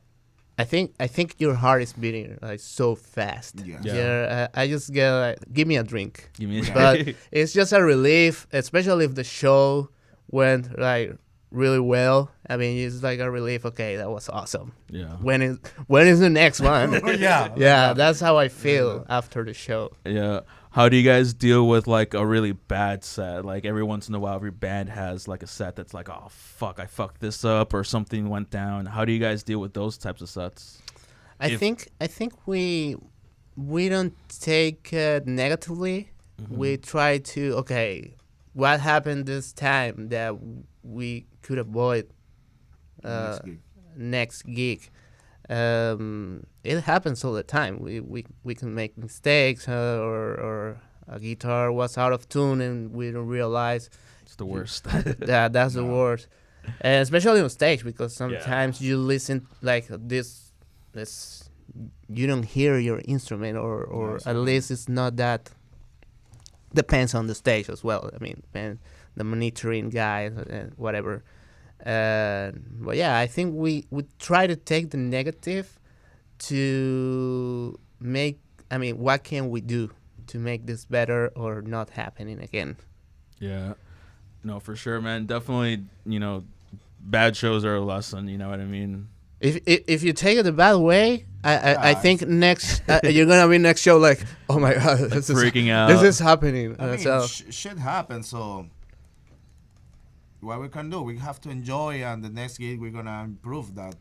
I think your heart is beating like so fast. Yeah. Yeah. I just get like, give me a drink. Give me a But it's just a relief, especially if the show went like really well. I mean, it's like a relief. Okay, that was awesome. Yeah. When is the next one? yeah, Yeah, that's how I feel after the show. Yeah. How do you guys deal with like a really bad set? Like every once in a while, every band has like a set that's like, oh fuck, I fucked this up or something went down. How do you guys deal with those types of sets? I If- think we don't take it negatively. Mm-hmm. We try to what happened this time that we could avoid Next gig. next gig. It happens all the time. We can make mistakes, or a guitar was out of tune and we don't realize It's the worst. that's the worst. And especially on stage, because sometimes you listen like this, you don't hear your instrument, or Yes, at okay. least it's not that. Depends on the stage as well. I mean, the monitoring guys and whatever. But yeah, I think we try to take the negative to make. I mean, what can we do to make this better or not happening again? Yeah. No, for sure, man. Definitely, bad shows are a lesson. You know what I mean? If you take it the bad way, I Yeah, think next you're gonna be next show like, oh my god, this is freaking out. this is happening. I mean, So shit happens. So what we can do, we have to enjoy, and the next gig we're gonna improve that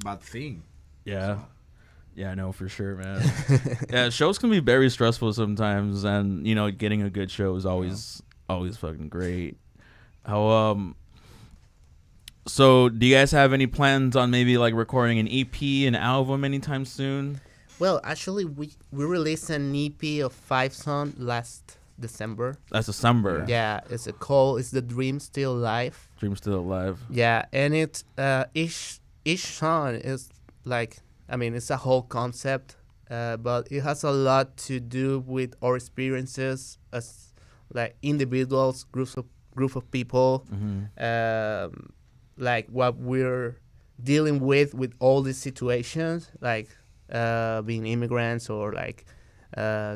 bad thing. Yeah. Yeah, no, for sure, man. Yeah, shows can be very stressful sometimes, and getting a good show is always fucking great. How So, do you guys have any plans on maybe like recording an EP, an album anytime soon? well, actually, we released an EP of 5 songs last December. That's December. Yeah, it's the Dream Still Alive. Dream Still Alive. Yeah, and it's each song is like, I mean, it's a whole concept, but it has a lot to do with our experiences as like individuals, group of people, like what we're dealing with all these situations, like being immigrants or like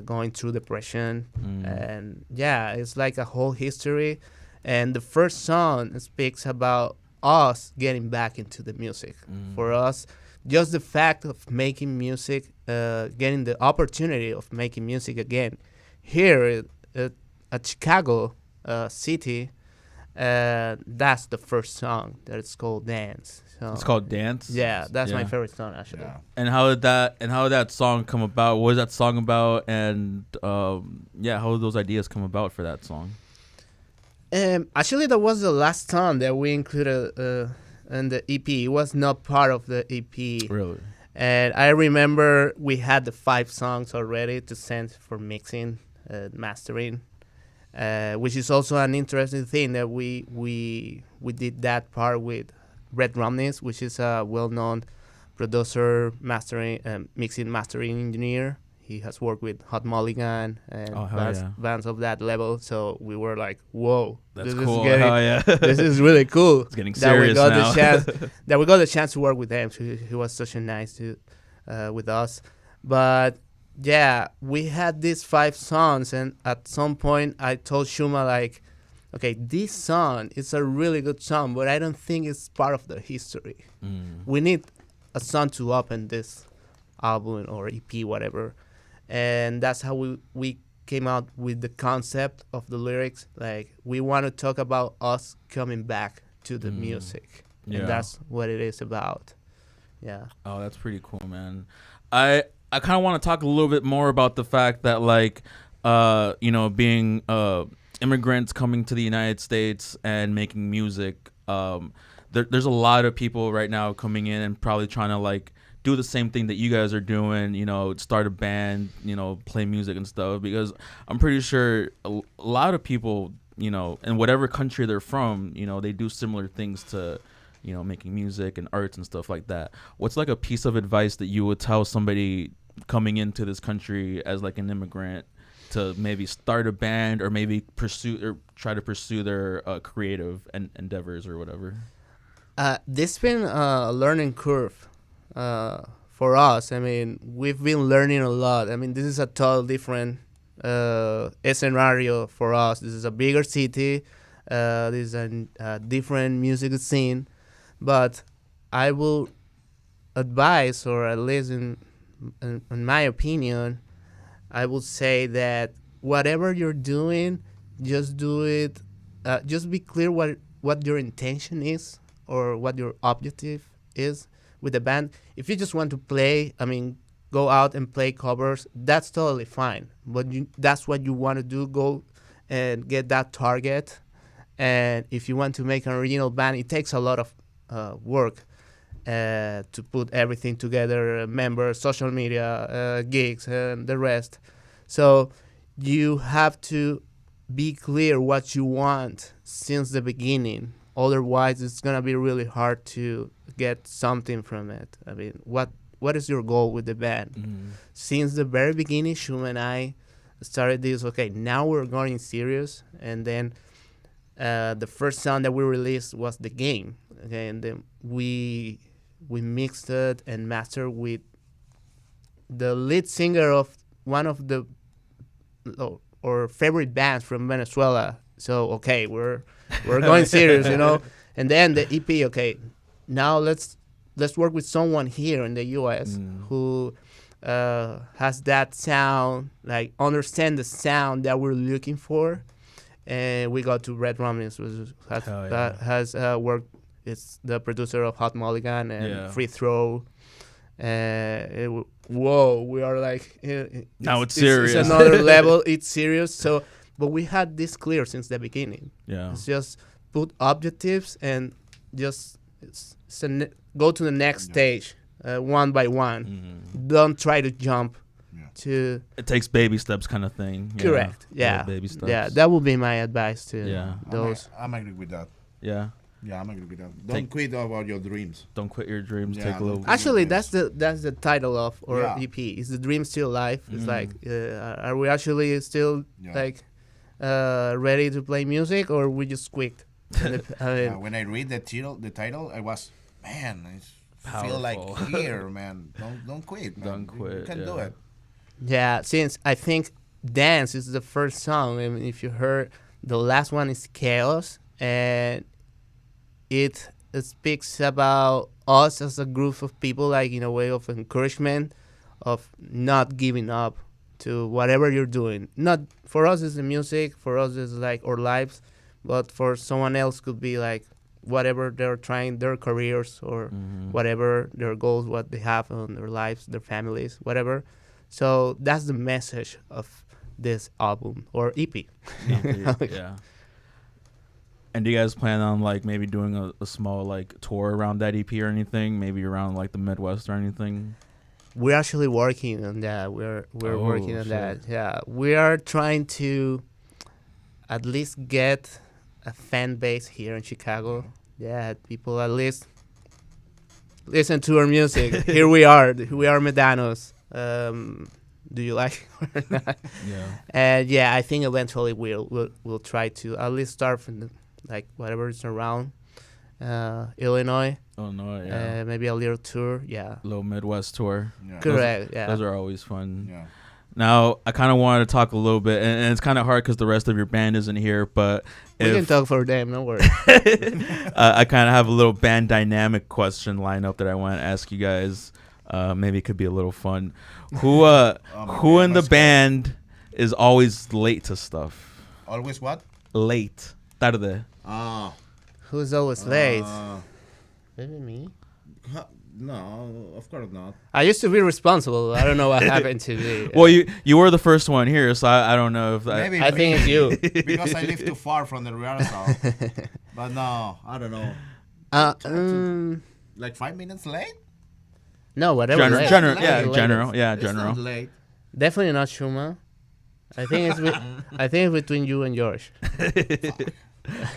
going through depression, and yeah, it's like a whole history. And the first song speaks about us getting back into the music. For us, just the fact of making music, getting the opportunity of making music again here at Chicago city, that's the first song that it's called Dance. So It's called Dance. yeah, that's my Yeah. favorite song actually. Yeah. And how did that song come about? What was that song about? And yeah, how did those ideas come about for that song? Actually, that was the last song that we included in the EP. It was not part of the EP. Really? And I remember we had the 5 songs already to send for mixing, mastering, which is also an interesting thing that we did that part with Brett Romney, which is a well-known producer, mixing, mastering engineer. He has worked with Hot Mulligan and Oh, hell yeah. bands of that level. So we were like, "Whoa, That's this cool. is getting, Hell yeah. this is really cool." It's getting that we serious got now. the chance that we got the chance to work with him. He was such a nice dude with us. But yeah, we had these 5 songs, and at some point I told Shuma like, okay, this song is a really good song, but I don't think it's part of the history. We need a song to open this album or EP, whatever. And that's how we came out with the concept of the lyrics. Like, we want to talk about us coming back to the music. Yeah. And that's what it is about. Yeah. Oh, that's pretty cool, man. I kind of want to talk a little bit more about the fact that, like, being immigrants coming to the United States and making music. There's a lot of people right now coming in and probably trying to like do the same thing that you guys are doing. Start a band, play music and stuff. Because I'm pretty sure a lot of people, in whatever country they're from, they do similar things to, making music and arts and stuff like that. What's like a piece of advice that you would tell somebody coming into this country as like an immigrant to maybe start a band or maybe try to pursue their creative endeavors or whatever? This been a learning curve for us. I mean, we've been learning a lot. I mean, this is a totally different scenario for us. This is a bigger city. This is a different music scene. But I will advise, or at least in my opinion, I would say that whatever you're doing, just do it. Just be clear what your intention is or what your objective is with the band. If you just want to play, I mean, go out and play covers, that's totally fine. But that's what you want to do. Go and get that target. And if you want to make an original band, it takes a lot of work to put everything together, members, social media, gigs, and the rest. So you have to be clear what you want since the beginning. Otherwise, it's gonna be really hard to get something from it. I mean, what is your goal with the band? Since the very beginning, Shuma and I started this. Okay, now we're going serious, and then the first song that we released was the game. Okay, and then we mixed it and mastered with the lead singer of one of the or favorite bands from Venezuela. So okay, we're going serious, you know. And then the EP. Okay, now let's work with someone here in the U.S. who has that sound, like understand the sound that we're looking for. And we got to Red Romney's, which has worked. It's the producer of Hot Mulligan and Free Throw. Whoa, we are like now it's serious. It's another level. It's serious. So, but we had this clear since the beginning. Yeah, it's just put objectives and just go to the next stage, one by one. Don't try to jump. To it takes baby steps, kind of thing. Correct. Yeah. Baby steps. Yeah, that would be my advice to those. I'm agree with that. Yeah. Yeah, I'm agree with that. Don't quit about your dreams. Don't quit your dreams. Yeah, take a little. Actually, that's the title of our EP. Is the dream still alive? It's like, are we actually still like ready to play music, or we just quit? When I read the title, I was, man, I feel like here, man. Don't quit. Man. Don't quit. You can do it. Yeah, since I think Dance is the first song. I mean, if you heard, the last one is Chaos, and it speaks about us as a group of people, like in a way of encouragement, of not giving up to whatever you're doing. Not for us is the music, for us is like our lives, but for someone else could be like whatever they're trying, their careers or whatever their goals, what they have on their lives, their families, whatever. So that's the message of this album or EP. Yeah. And do you guys plan on like maybe doing a small like tour around that EP or anything? Maybe around like the Midwest or anything? We're actually working on that. We're working on that. Yeah, we are trying to at least get a fan base here in Chicago. Yeah, people at least listen to our music. Here we are. We are Medanos. Do you like it or not? Yeah. And yeah, I think eventually we'll try to at least start from the, like whatever is around Illinois. Illinois, yeah. Maybe a little tour, yeah. Little Midwest tour. Yeah. Correct, yeah. Those are always fun. Yeah. Now, I kind of wanted to talk a little bit, and it's kind of hard because the rest of your band isn't here, but we can talk for them, no worries. I kind of have a little band dynamic question lined up that I want to ask you guys. Maybe it could be a little fun. Who in the band is always late to stuff? Always what? Late. Tarde. Who's always late? Maybe me. No, of course not. I used to be responsible. I don't know what happened to me. Well, you were the first one here, so I don't know if Maybe I think it's you. because I live too far from the rehearsal. But no, I don't know. Like 5 minutes late? No, whatever. General. It's not late. Definitely not Shuma. I think it's between you and George.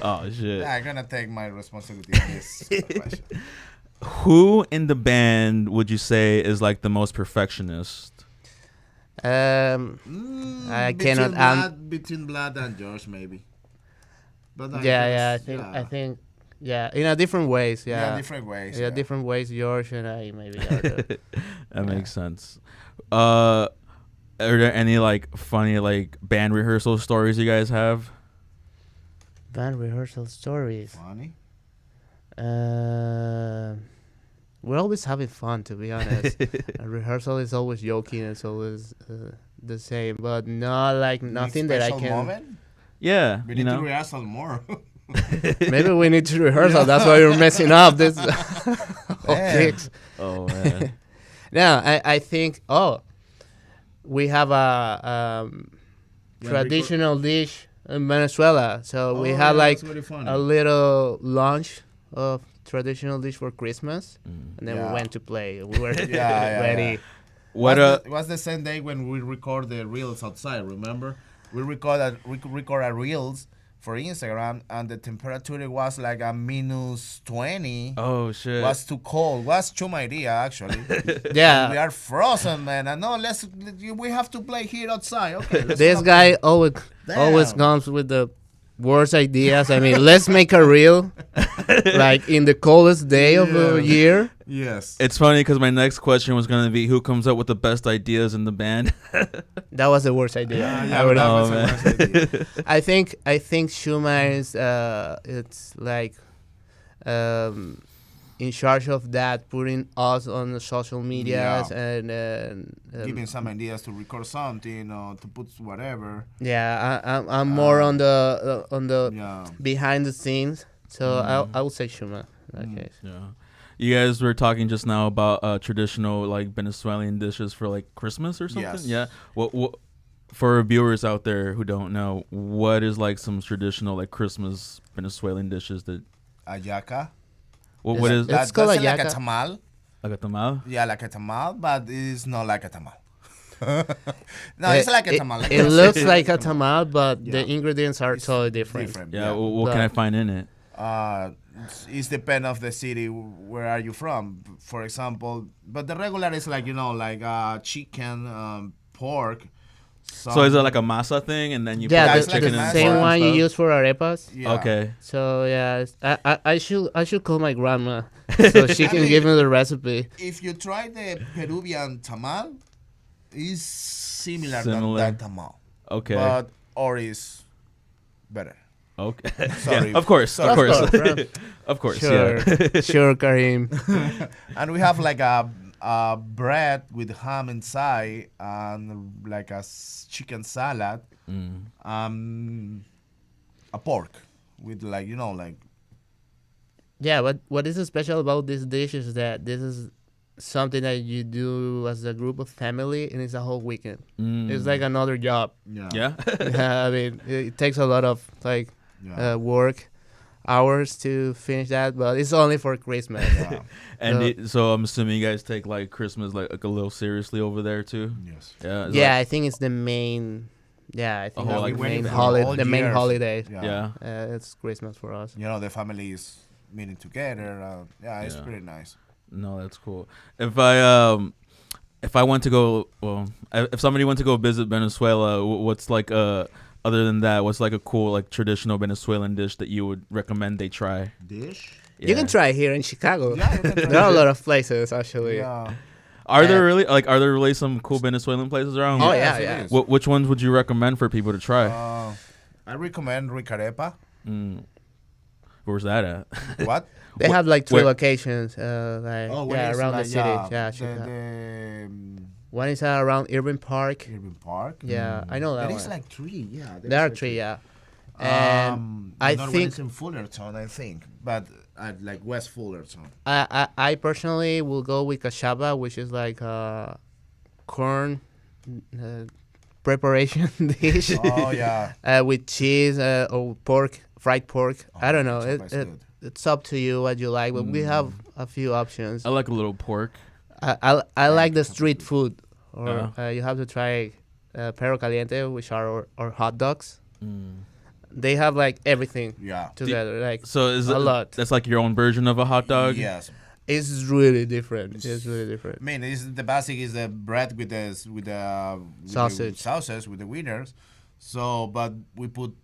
Oh shit. Yeah, I'm gonna take my responsibility in this question. Who in the band would you say is like the most perfectionist? I cannot. Between Vlad and Josh, maybe. But I think, in a different ways. Yeah, different ways. Yeah, different ways. George and I maybe. Are That makes sense. Are there any like funny like band rehearsal stories you guys have? Band rehearsal stories. Funny. We're always having fun, to be honest. Rehearsal is always joking. It's always the same, but not like nothing that I can. Moment? Yeah, We need to rehearsal more. Maybe we need to rehearsal. That's why you're messing up this whole things. Oh man. No, I think. We have a traditional dish in Venezuela, so we had like a little lunch of traditional dish for Christmas, and then we went to play. We were ready. It was the same day when we record the reels outside, remember? we record a reels for Instagram, and the temperature was like a minus 20. Oh shit. Was too cold. Was Chuma idea actually. Yeah. We are frozen, man. And no, we have to play here outside. Okay. This guy always comes with the worst ideas. I mean, let's make a reel like in the coldest day of the year. Yes. It's funny because my next question was going to be who comes up with the best ideas in the band. That was the worst idea. Yeah, I would that Oh, was a man. worst idea. I think Schumann is it's like in charge of that, putting us on the social medias and Giving some ideas to record something or to put whatever. yeah, I'm more on the Yeah. behind the scenes. So I would say Schumann in that case. Yeah. You guys were talking just now about traditional like Venezuelan dishes for like Christmas or something. Yes. Yeah. What for viewers out there who don't know, what is like some traditional like Christmas Venezuelan dishes that Ayaca. what is It's called that's like a hallaca. tamal. like a tamal? Yeah, like a tamal, but it's not like a tamal. No, it's like a tamal. Like It a looks sausage like a tamal. tamal, but Yeah. the ingredients are It's totally different. Yeah. What can I find in it? It's depend of the city. Where are you from? For example, but the regular is like like chicken, pork. So is it like a masa thing and then you Yeah, put it's the like chicken a and masa. same pork and one you stuff? use for arepas. Yeah. Okay. So yeah, I should call my grandma so she can give me the recipe. If you try the Peruvian tamal, it's similar, Similar. than that tamal, Okay. but or is better. Okay. Sorry. Yeah, of course. Sorry. Of course. Of course, Of course. Sure, Yeah. sure, Karim. And we have like a bread with ham inside and like a chicken salad, a pork with like like Yeah, what is special about this dish is that this is something that you do as a group of family, and it's a whole weekend. It's like another job. Yeah. Yeah, I mean, it takes a lot of like work hours to finish that, but it's only for Christmas. Yeah. And So- so I'm assuming you guys take like Christmas like a little seriously over there too. Yes. Yeah. Is Yeah, that- I think it's the main. Yeah, I think whole, that's like, the waiting main for all holiday. The main years. holiday. Yeah. yeah. It's Christmas for us. The family is meeting together. It's Yeah. pretty nice. No, that's cool. If I went to go, if somebody went to go visit Venezuela, what's like other than that, what's like a cool like traditional Venezuelan dish that you would recommend they try? Dish. You can try here in Chicago. Yeah, you can try There are a it. lot of places actually. Yeah. Are there really some cool Venezuelan places around? Oh, Yes, yeah. it is. Which ones would you recommend for people to try? I recommend Ricarepa. Where's that at? What? They Wh- have like three where- locations, where is, around the like, city. Yeah, the, Chicago. the One is around Irving Park. Irving Park. Yeah, I know that There one. is like three. Yeah. There are three, yeah. And I another one think is in Fullerton, I think, but like West Fullerton. I personally will go with cachaba, which is like corn preparation dish Oh yeah. with cheese or pork, fried pork. I don't know. cachaba is good. It's up to you what you like, but we have a few options. I like a little pork. I like the street food, or Yeah. you have to try perro caliente, which are our hot dogs. They have like everything Yeah. together. Like So is A it, lot. That's like your own version of a hot dog? Yes. it's really different. It's really different. I mean, the basic is the bread with the Sausage. sauces with the wieners. So, but we put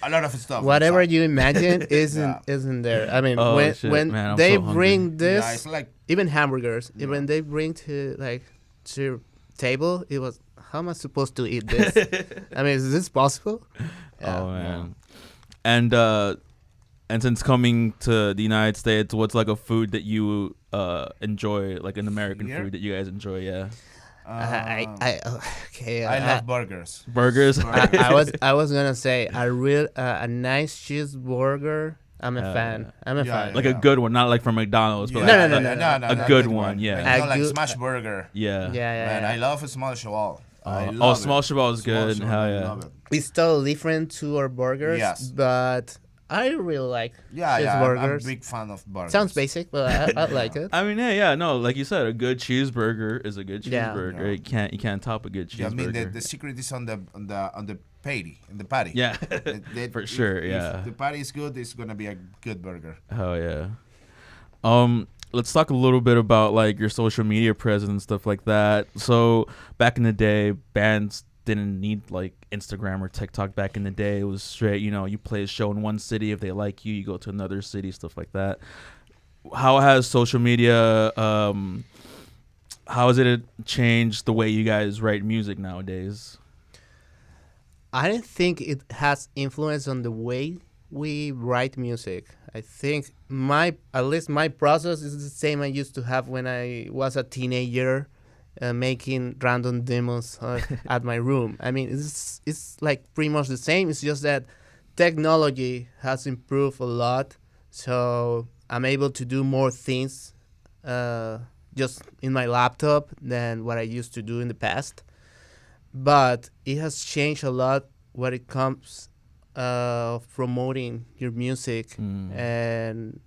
a lot of stuff. Whatever inside. you imagine Yeah. isn't there. I mean, Oh, when shit, when man, I'm they so hungry. bring this, Yeah, it's like even hamburgers, Yeah. when they bring to to table, it was, how am I supposed to eat this? I mean, is this possible? Yeah. Oh man. And since coming to the United States, what's like a food that you enjoy, like an American Here? food that you guys enjoy? Yeah. Okay. I love burgers. Burgers. I was gonna say a nice cheeseburger. I'm a fan. I'm a Yeah, fan. yeah. Like a good one, not like from McDonald's, but No, like no, a- no, no. a not good that one, yeah. Like, A like good- smash burger. Yeah. Yeah. Man, I love a small cheval. I Oh, love small it. cheval is good. Small Hell cheval, I yeah. love it. It's totally different to our burgers, Yes. but I really like Yeah, yeah. I'm a cheeseburgers. big fan of burgers. Sounds basic, but I like it. I mean, yeah, no, like you said, a good cheeseburger is a good Yeah. cheeseburger. Yeah. You can't top a good Yeah, I mean cheeseburger. the secret is on the patty, in the patty. Yeah, If- sure. if Yeah. the patty is good, it's gonna be a good burger. Hell yeah. Let's talk a little bit about like your social media presence and stuff like that. So back in the day, bands didn't need like Instagram or TikTok. Back in the day, it was straight. You know, you play a show in one city. If they like you, you go to another city. Stuff like that. How has social media? How has it changed the way you guys write music nowadays? I don't think it has influence on the way we write music. I think at least my process is the same I used to have when I was a teenager, making random demos at my room. I mean, it's like pretty much the same. It's just that technology has improved a lot, so I'm able to do more things just in my laptop than what I used to do in the past. But it has changed a lot when it comes of promoting your music, and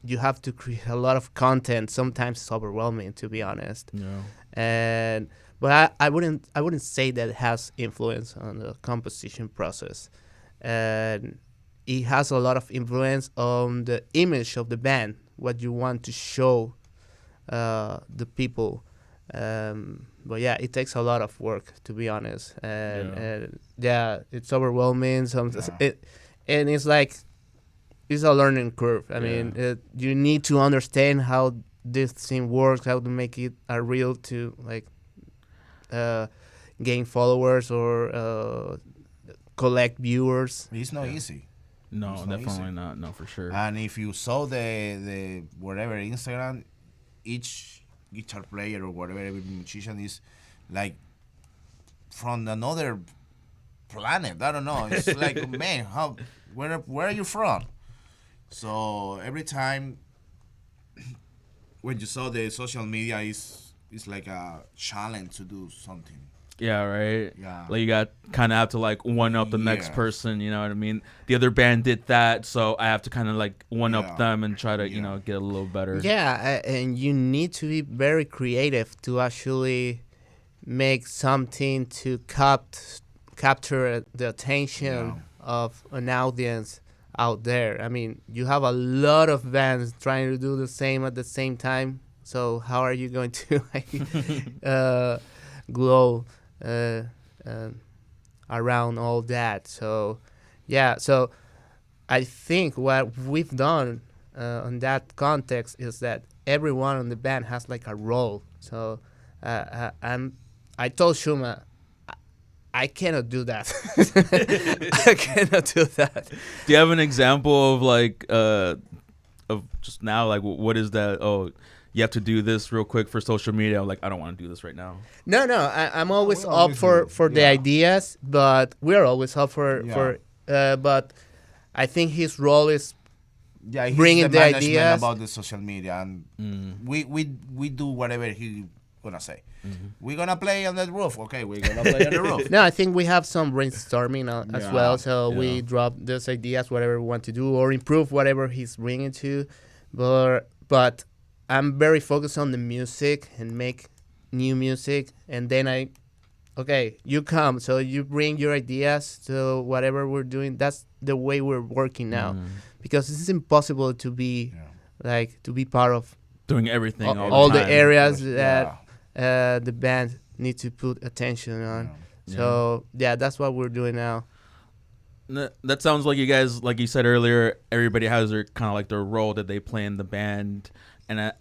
you have to create a lot of content. Sometimes it's overwhelming, to be honest. Yeah. And but I wouldn't say that it has influence on the composition process, and it has a lot of influence on the image of the band, what you want to show the people. But yeah, it takes a lot of work, to be honest, and yeah, it's overwhelming. And it's like it's a learning curve. I mean, you need to understand how this thing works, how to make it a real to like gain followers or collect viewers. It's not easy. No, It's not definitely easy. not. No, for sure. And if you saw the whatever Instagram, each guitar player or whatever every musician is like from another planet. I don't know. It's like man, where are you from? So every time when you saw the social media is like a challenge to do something. Yeah, right. Yeah. Like you got kind of have to like one up the next Yeah. person. You know what I mean? The other band did that, so I have to kind of like one up Yeah. them and try to you Yeah. know get a little better. Yeah, and you need to be very creative to actually make something to capture the attention Yeah. of an audience out there. I mean, you have a lot of bands trying to do the same at the same time. So how are you going to like, glow around all that? So yeah, so I think what we've done on that context is that everyone on the band has like a role. So I told Shuma, I cannot do that. I cannot do that. Do you have an example of like of just now like what is that? Oh, you have to do this real quick for social media. I'm like, I don't want to do this right now. No, I'm always we up always for do. the Yeah. ideas, but we're always up for Yeah. but I think his role is Yeah, he's Bringing the the management ideas. about the social media, and we do whatever he gonna say. We're gonna play on that roof. Okay, we're gonna play on the roof. no. I think we have some brainstorming as Yeah. well. So Yeah. we drop those ideas, whatever we want to do, or improve whatever he's bringing to. But I'm very focused on the music and make new music, and then okay, you come. So you bring your ideas to whatever we're doing. That's the way we're working now, because it's impossible to be to be part of Doing everything all the the time. areas Yeah. that the band need to put attention on. Yeah. So yeah, that's what we're doing now. That sounds like you guys, like you said earlier, everybody has their kind of like their role that they play in the band, and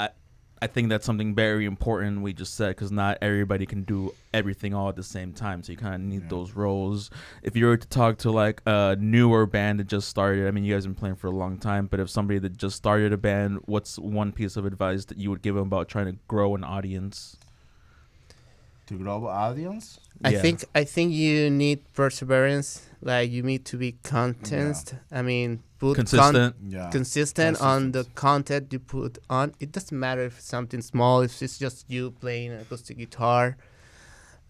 I think that's something very important we just said, because not everybody can do everything all at the same time, so you kind of need those roles. If you were to talk to like a newer band that just started, I mean, you guys have been playing for a long time, but if somebody that just started a band, what's one piece of advice that you would give them about trying to grow an audience? To grow audience. I think you need perseverance. Like you need to be constant. I mean, put Consistent. consistent on the content you put on. It doesn't matter if it's something small, if it's just you playing an acoustic guitar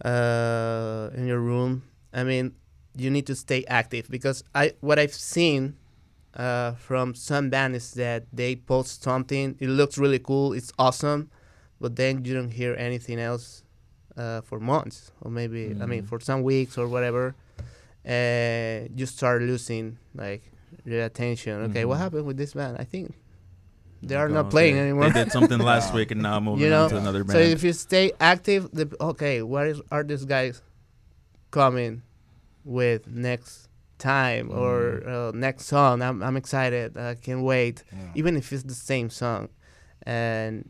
in your room. I mean, you need to stay active, because what I've seen from some bands that they post something, it looks really cool, it's awesome, but then you don't hear anything else for months, or maybe I mean for some weeks or whatever, and you start losing like your attention. Okay, what happened with this band? I think they are not playing anymore. They did something last week and now moving on to another band. So if you stay active, are these guys coming with next time or next song? I'm excited. I can't wait, even if it's the same song. And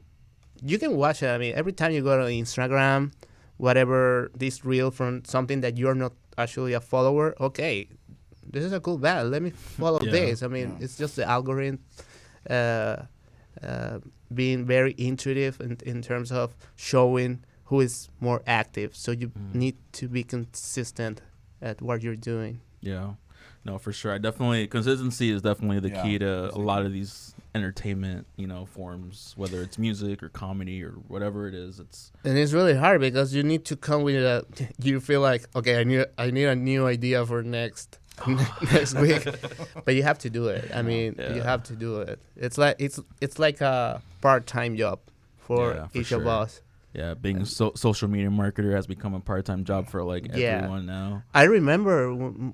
you can watch it. I mean, every time you go to Instagram, whatever, this reel from something that you're not actually a follower, okay, this is a cool band. Let me follow this. I mean, it's just the algorithm being very intuitive in terms of showing who is more active. So you need to be consistent at what you're doing. Yeah, no, for sure. Consistency is definitely the key to a lot of these entertainment, forms, whether it's music or comedy or whatever it is. And it's really hard because you need to come with you feel like, okay, I need a new idea for next week, but you have to do it. I mean, you have to do it. It's like a part-time job for each of us. Yeah, being social media marketer has become a part-time job for everyone now. I remember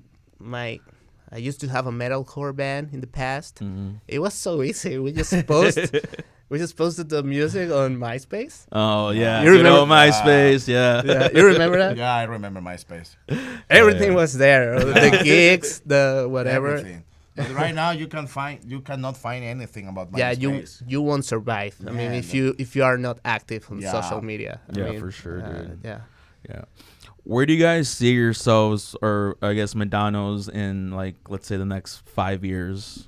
I used to have a metalcore band in the past. It was so easy. We just posted the music on MySpace. Oh yeah, you remember MySpace? Yeah, you remember that? Yeah, I remember MySpace. Everything was there. The gigs, the whatever. Everything. But right now you cannot find anything about MySpace. You won't survive. I mean, if you are not active on social media. I mean, for sure, dude. Yeah. Where do you guys see yourselves, or I guess Medanos, in let's say the next 5 years?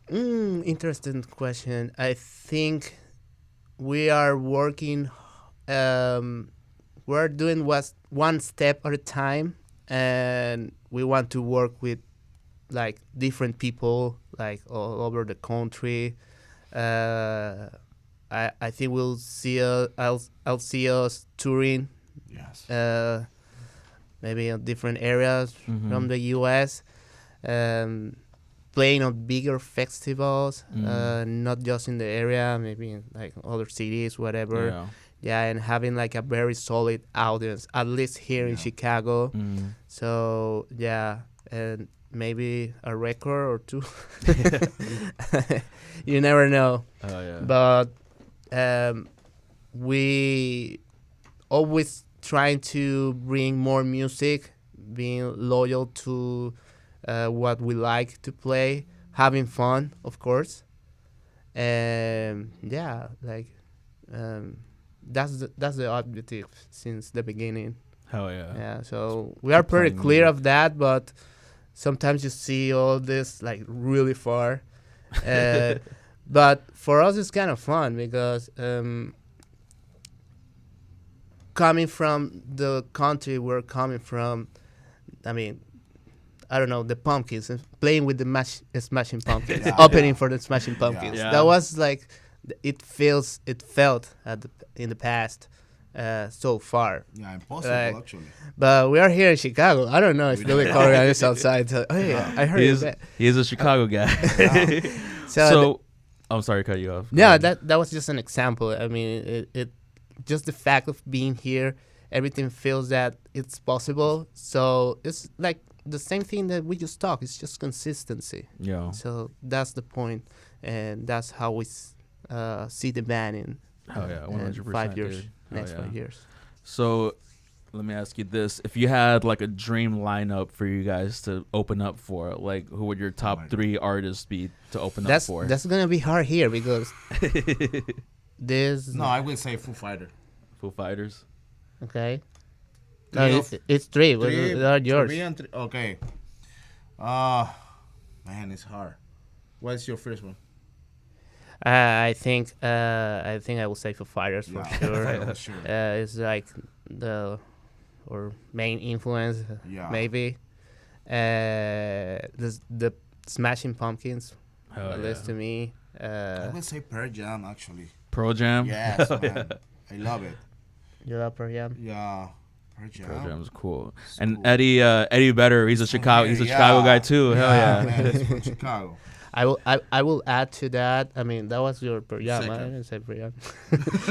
Interesting question. I think we are working. We're doing one step at a time, and we want to work with different people all over the country. I think we'll see I'll see us touring. Yes. Maybe in different areas from the U.S. Playing on bigger festivals, not just in the area, maybe in other cities, whatever. Yeah, and having a very solid audience, at least here in Chicago. So yeah, and maybe a record or two. You never know. Oh yeah. But we always trying to bring more music, being loyal to what we like to play, having fun, of course, and that's the objective since the beginning. Hell yeah. Yeah, so we are pretty clear of that, but sometimes you see all this really far. But for us, it's kind of fun because coming from the country we're coming from, I mean, I don't know, the Pumpkins, playing with the Smashing Pumpkins, opening for the Smashing Pumpkins. Yeah. That was it felt in the past so far. Yeah, impossible actually. But we are here in Chicago. I don't know if Billy Corgan is outside. I heard he is a Chicago guy. So I'm sorry to cut you off. Yeah, that was just an example. I mean, it just the fact of being here, everything feels that it's possible. So it's the same thing that we just talked. It's just consistency. Yeah. So that's the point, and that's how we see the band in 100%, 5 years. dude. Next 5 years. So let me ask you this: if you had a dream lineup for you guys to open up for, who would your top 3 artists be to open up for? That's gonna be hard here because No, I will say Foo Fighters. Foo Fighters. Okay. No, it's 3. What are yours? 3 and 3. Okay. Man, it's hard. What's your first one? I think I will say Foo Fighters for sure. Sure. It's the main influence, maybe. The Smashing Pumpkins, at least to me. I will say Pearl Jam actually. Pearl Jam. Yes, man. I love it. You love Pearl Jam? Yeah. Pearl Jam. Pearl Jam's cool. It's And cool. Eddie Vedder, he's a Chicago guy too. Hell yeah. Man, he's from Chicago. I will add to that. I mean, that was your Pearl Jam. I Second. didn't say Pearl Jam.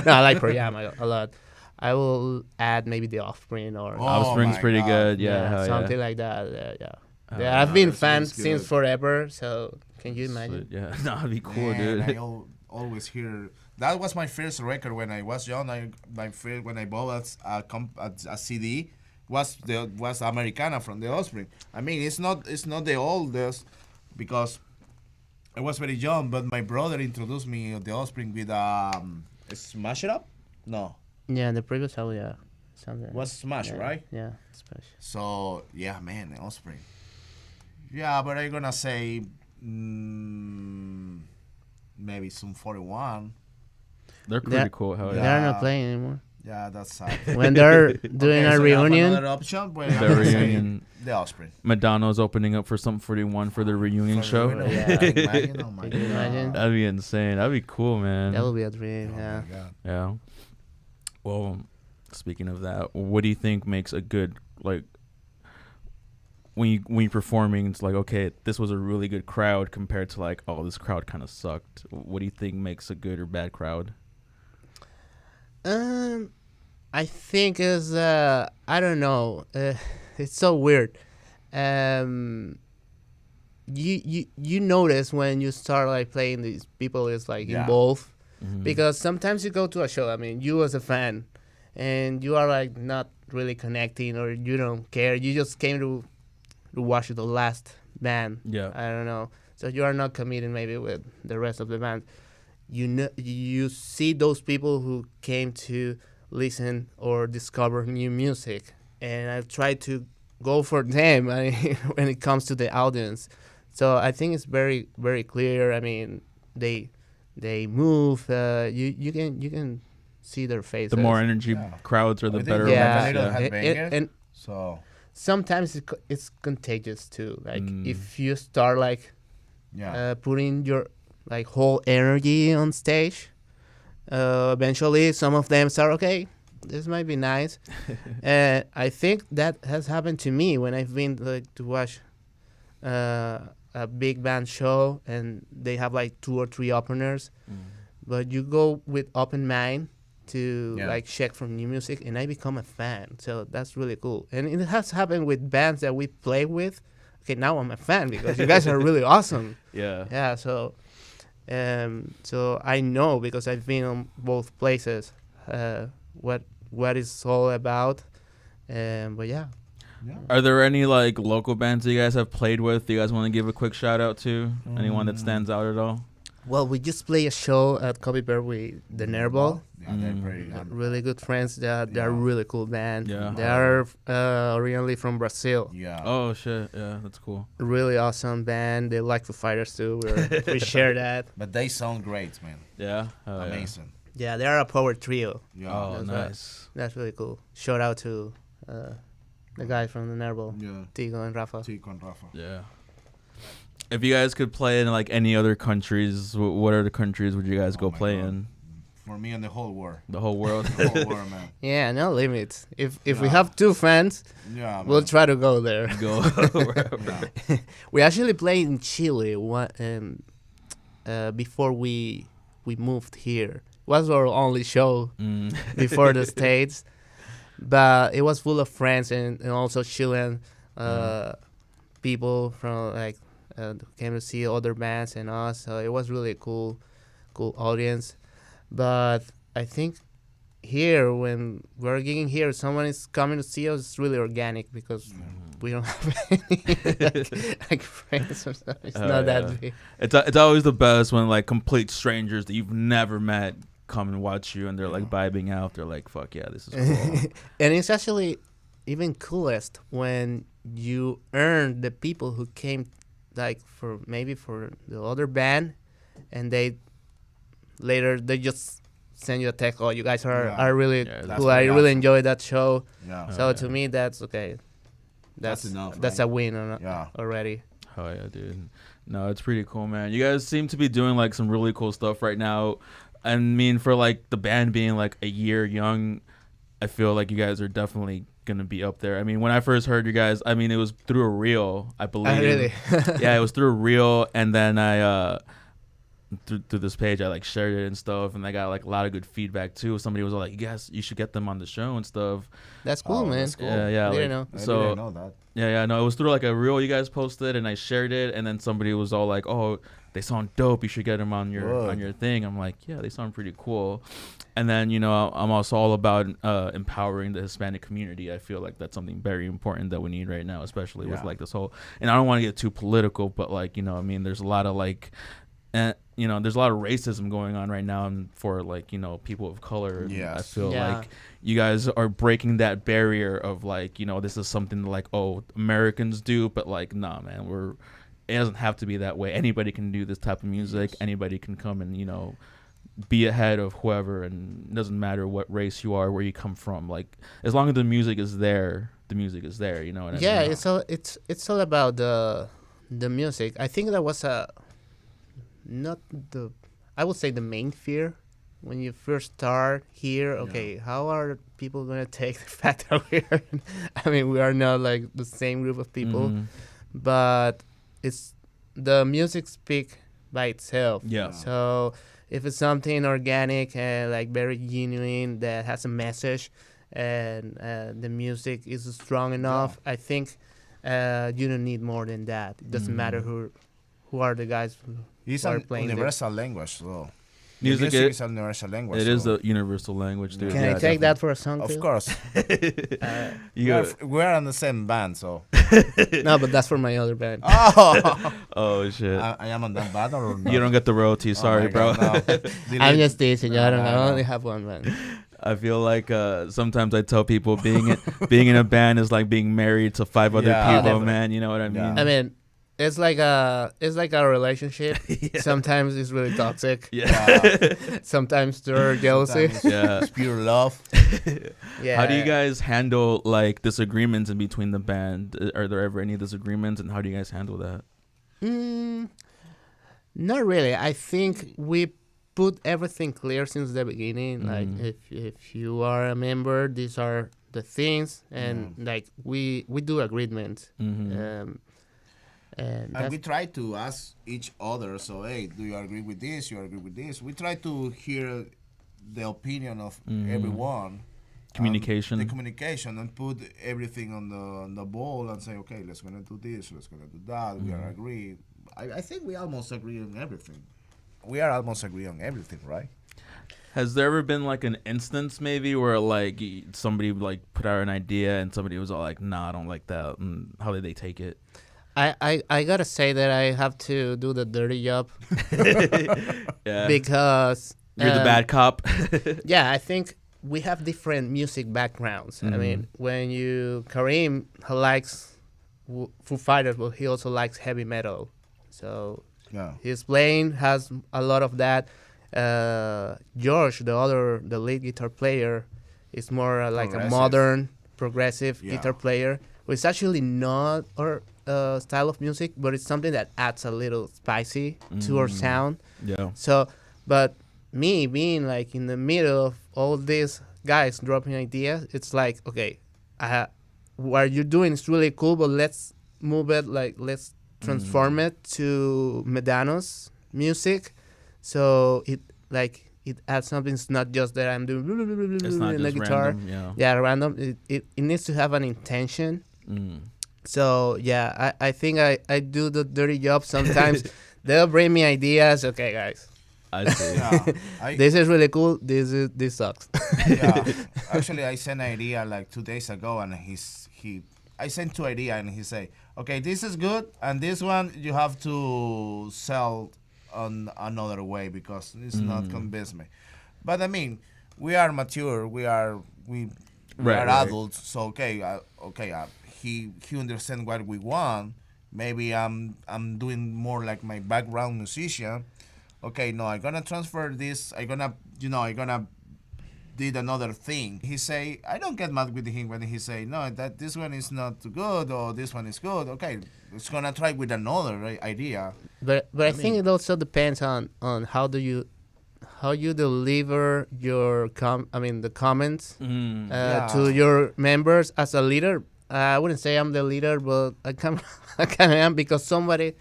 No, I like Pearl Jam a lot. I will add maybe The Offspring or Oh, Offspring's my pretty God. good. Yeah, hell something yeah. like that. Yeah. Oh, Yeah, I've been that's fans good. since forever. So can you imagine? Yeah, no, that'd be cool, Man, dude. I always hear. That was my first record when I was young. When I bought a CD was Americana from the Offspring. I mean, it's not the oldest because I was very young, but my brother introduced me to the Offspring with Smash It Up. No, Yeah, the previous album, yeah, something. it was Smash, yeah, right? Yeah, special. So yeah, man, the Offspring. Yeah, but I'm gonna say maybe some 41. They're pretty They're- cool. Hell They're yeah. not playing anymore. Yeah, that's sad. When they're doing Okay, a so you have reunion, another option, but The I'm gonna say reunion. The Offspring. Medanos opening up for some 41 for the reunion For show. the reunion. Yeah. Imagine, oh my Can you imagine? God. That'd be insane. That'd be cool, man. that will be a dream. Oh Yeah. my God. Yeah. Well, speaking of that, what do you think makes a good, like, when you're performing, it's like, okay, this was a really good crowd compared to like, oh, this crowd kind of sucked. What do you think makes a good or bad crowd? I think is I don't know. It's so weird. You notice when you start like playing these people is like Yeah. involved Mhm. because sometimes you go to a show. I mean, you as a fan, and you are like not really connecting or you don't care. You just came to watch the last band. Yeah. I don't know. So you are not committing maybe with the rest of the band. You know, you see those people who came to listen or discover new music, and I try to go for them when it comes to the audience. So I think it's very very clear. I mean, they move. You can see their faces. The more energy Yeah. crowds are the I think better. like Yeah. a little ones. headbanger. and So sometimes it's contagious too. Like Mm. if you start like yeah. putting your like whole energy on stage, eventually some of them start, okay, this might be nice. And I think that has happened to me when I've been like to watch a big band show and they have like 2 or 3 openers, but you go with open mind to Yeah. like check for new music, and I become a fan. So that's really cool. And it has happened with bands that we play with. Okay, now I'm a fan because you guys are really awesome. Yeah. Yeah, so I know because I've been on both places what it's all about. But yeah, Yeah. Are there any like local bands that you guys have played with? Do you guys want to give a quick shout out to? Anyone that stands out at all? well, we just play a show at Copy Bear with the Nerval. Yeah, they're pretty They're good. really good friends. They're Yeah. really cool band. Yeah. They are originally from Brazil. Yeah. Oh shit, yeah, that's cool. Really awesome band. They like Foo Fighters too. We share that. But they sound great, man. Yeah, oh, yeah. Amazing. Yeah, they are a power trio. Yeah. Oh, That's right. nice. That's really cool. Shout out to the guys from the Nerval, Yeah. Tigo and Rafa. Tico and Rafa. Yeah. If you guys could play in like any other countries, what other countries would you guys Oh go my play God. in? For me and the whole world. The whole world. The whole world, man. Yeah, no limits. If we Yeah. have 2 fans, Yeah, man. we'll try to go there. Go. Yeah. We actually played in Chile before we moved here. It was our only show Mm. before the States, but it was full of friends and also Chilean people from like came to see other bands and us. So it was really cool audience. But I think here when we're gigging here, someone is coming to see us. It's really organic because we don't have any like friends or something. It's Oh, not yeah. that big. It's always the best when like complete strangers that you've never met come and watch you and they're like vibing out. They're like, "Fuck yeah, this is cool." And it's actually even coolest when you earn the people who came like for the other band, and they just send you a text. Oh, you guys are really Yeah, that's cool. I pretty really awesome. enjoyed that show. Yeah. So yeah. to me, that's okay. That's enough, That's right? a win Yeah. already. Oh yeah, dude. No, it's pretty cool, man. You guys seem to be doing like some really cool stuff right now. I mean, for like the band being like a year young, I feel like you guys are definitely gonna be up there. I mean, when I first heard you guys, I mean, it was through a reel, I believe. Really? Yeah, it was through a reel, and then I through this page, I like shared it and stuff, and I got like a lot of good feedback too. Somebody was like, "Yes, you should get them on the show and stuff." That's cool, man. That's cool. Yeah, I didn't like, know. I so didn't know that. yeah, no, it was through like a reel you guys posted, and I shared it, and then somebody was all like, "Oh, they sound dope. You should get them on your thing." I'm like, "Yeah, they sound pretty cool." And then I'm also all about empowering the Hispanic community. I feel like that's something very important that we need right now, especially with like this whole. And I don't want to get too political, but like I mean, there's a lot of like. There's a lot of racism going on right now for like people of color. Yes. I feel Yeah. like you guys are breaking that barrier of like this is something like Americans do, but like nah, man, it doesn't have to be that way. Anybody can do this type of music. Yes. Anybody can come and be ahead of whoever, and it doesn't matter what race you are, where you come from. Like as long as the music is there, the music is there. You know what I Yeah, mean? it's all about the music. I think that was not the I would say the main fear when you first start here. Okay, how are people gonna take the fact that we're I mean we are not like the same group of people, Mhm. but it's the music speak by itself. Yeah. So if it's something organic and like very genuine that has a message, and the music is strong enough, I think you don't need more than that. It doesn't matter who are the guys It's who are a playing there. universal language, so Music is a universal language. It is so the universal language, dude. Can Yeah, I take that for a song of too? course. You We're on the same band, so. No, but that's for my other band. Oh, oh shit! I am on that band or not? You don't get the royalty. Oh Sorry, my bro. God, no. I'm Delete. just teasing you. I don't know. I No. only have one band. I feel like sometimes I tell people being in a band is like being married to 5 other Yeah. people, Definitely. man. You know what I mean? Yeah. I mean, it's like a relationship. Sometimes it's really toxic. Yeah. Sometimes there's jealousy. Sometimes Yeah. it's pure love. Yeah. How do you guys handle like disagreements in between the band? Are there ever any disagreements, and how do you guys handle that? Not really. I think we put everything clear since the beginning. Like if you are a member, these are the things, and like we do agreements. Mm-hmm. And And we try to ask each other, so, hey, do you agree with this? You agree with this? We try to hear the opinion of everyone. Communication. The communication, and put everything on the ball and say, okay, let's gonna do this, let's gonna do that. We are agree. I think we almost agree on everything. We are almost agree on everything, right? Has there ever been like an instance maybe where like somebody like put out an idea and somebody was all like, nah, I don't like that, and how did they take it? I gotta say that I have to do the dirty job Yeah. because You're the bad cop. yeah, I think we have different music backgrounds. I mean, when Kareem he likes Foo Fighters, but he also likes heavy metal. So Yeah. his playing has a lot of that. George, the lead guitar player, is more like a Progressive. modern progressive Yeah. guitar player. It's actually not our style of music, but it's something that adds a little spicy to our sound. Yeah. So, but me being like in the middle of all these guys dropping ideas, it's like, okay, what you're doing is really cool, but let's move it, like let's transform it to Medanos music, so it adds something. It's not just that I'm doing It's not in the just guitar. random. Yeah. Random. It needs to have an intention. So yeah, I think I do the dirty job sometimes. They'll bring me ideas. Okay, guys, I see. Yeah. this is really cool. This sucks. Yeah. Actually, I sent an idea like 2 days ago, and I sent 2 ideas, and he say, okay, this is good, and this one you have to sell on another way because it's not convince me. But I mean, we are mature. We are Right. adults. So he understand what we want. Maybe I'm doing more like my background musician. Okay, no, I'm gonna transfer this. I'm gonna did another thing. He say, I don't get mad with him when he say, no, that this one is not too good or this one is good. Okay, it's gonna try with another idea. But I think it also depends on how do you you deliver your the comments Yeah. to your members as a leader. I wouldn't say I'm the leader, but I kind of am, because somebody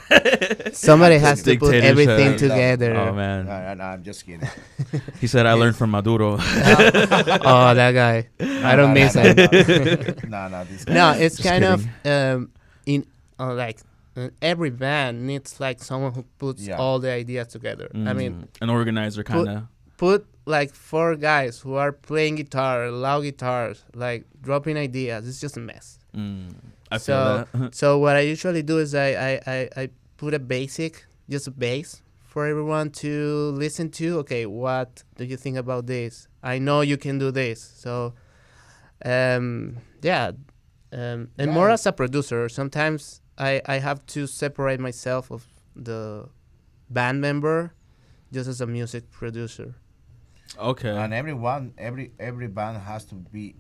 has to put everything Dictatorship. together. Oh man, No, I'm just kidding. he said I learned from Maduro. Oh, that guy. I don't miss him. No, this guy. No, it's Just kind kidding. of in like every band needs like someone who puts Yeah. all the ideas together. I mean, an organizer kind of. put like 4 guys who are playing guitar, loud guitars, like dropping ideas. It's just a mess. I feel that. So what I usually do is I put a basic, just a bass for everyone to listen to. Okay, what do you think about this? I know you can do this. So, yeah. And more as a producer, sometimes I have to separate myself of the band member just as a music producer. Okay. And every band has to be,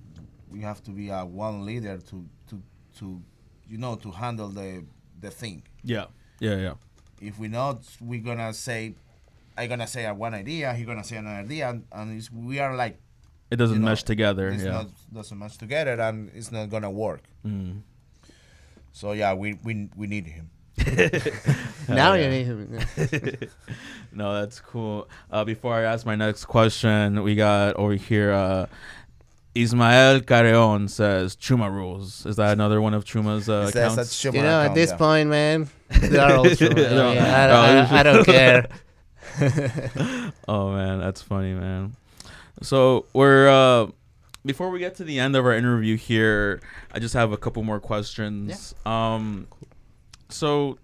we have to be one leader to to handle the thing. Yeah. If we not, we're gonna say, I gonna say one idea, he gonna say another idea, and we are like, It doesn't mesh together. It's Yeah. not doesn't match together, and it's not gonna work. So yeah, we need him. Now yeah. you need him. No, that's cool. Before I ask my next question, we got over here. Ismael Carreon says Chuma rules. Is that another one of Chuma's accounts? You know, at this point, man, they are all true. I don't care. Oh man, that's funny, man. So we're before we get to the end of our interview here, I just have a couple more questions. So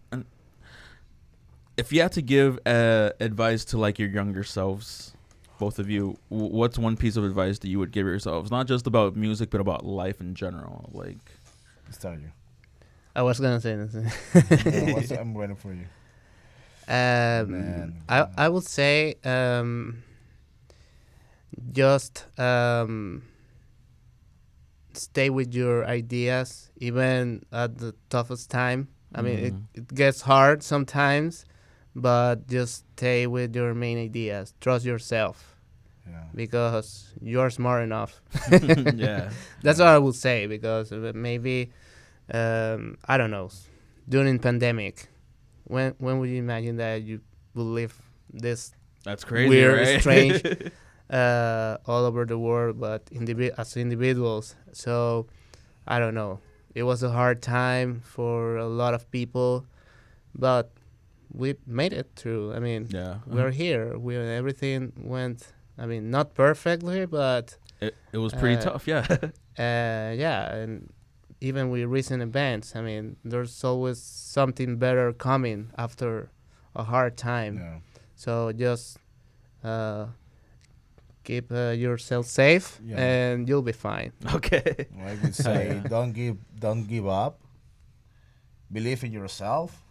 if you had to give advice to like your younger selves, both of you, what's one piece of advice that you would give yourselves? Not just about music, but about life in general. Like, Start you. I was gonna say this. I'm waiting for you. I would say just stay with your ideas even at the toughest time. I mean, it gets hard sometimes, but just stay with your main ideas. Trust yourself, because you're smart enough. yeah, That's what I would say, because maybe I don't know, during pandemic, when would you imagine that you will live this that's crazy, weird, right? strange, all over the world, but as individuals. So I don't know. It was a hard time for a lot of people, but we made it through. I mean, we're here. Everything went. I mean, not perfectly, but it was pretty tough. Yeah. Yeah, and even with recent events, I mean, there's always something better coming after a hard time. Yeah. So just keep yourself safe, and you'll be fine. Okay. I would say don't give up. Believe in yourself.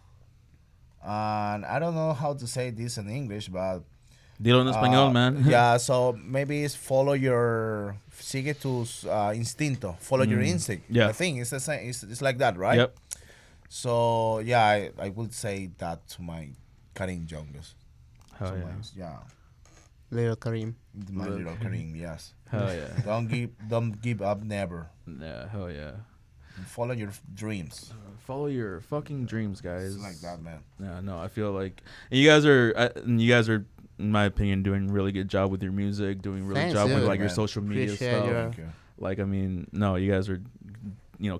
And I don't know how to say this in English, but Dilo en español, man. Yeah, so maybe it's sigue tus instinto, follow your instinct. Yeah. I think it's the same. It's like that, right? Yep. So yeah, I would say that to my Karim youngest. Hell So yeah. Little Karim. My little Karim, yes. Hell yeah. Don't give up, never. Yeah. Hell yeah. Follow your dreams. Follow your fucking dreams, guys. It's like that, man. Yeah, no, I feel like and you guys are, in my opinion, doing a really good job with your music, doing a really good Thanks, job with dude. like your Man. social media Appreciate stuff. your- Thank you. Like, I mean, no, you guys are,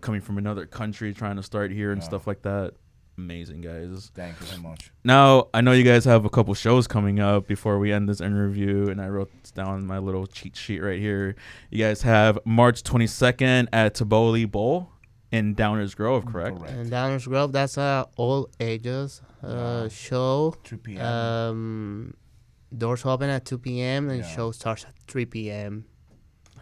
coming from another country, trying to start here and Yeah. stuff like that. Amazing, guys. Thank you so much. Now, I know you guys have a couple shows coming up before we end this interview, and I wrote down my little cheat sheet right here. You guys have March 22nd at Taboli Bowl in Downers Grove, correct? And Downers Grove, that's a all ages show. 3 p.m. Doors open at 2 p.m. and Yeah. show starts at 3 p.m.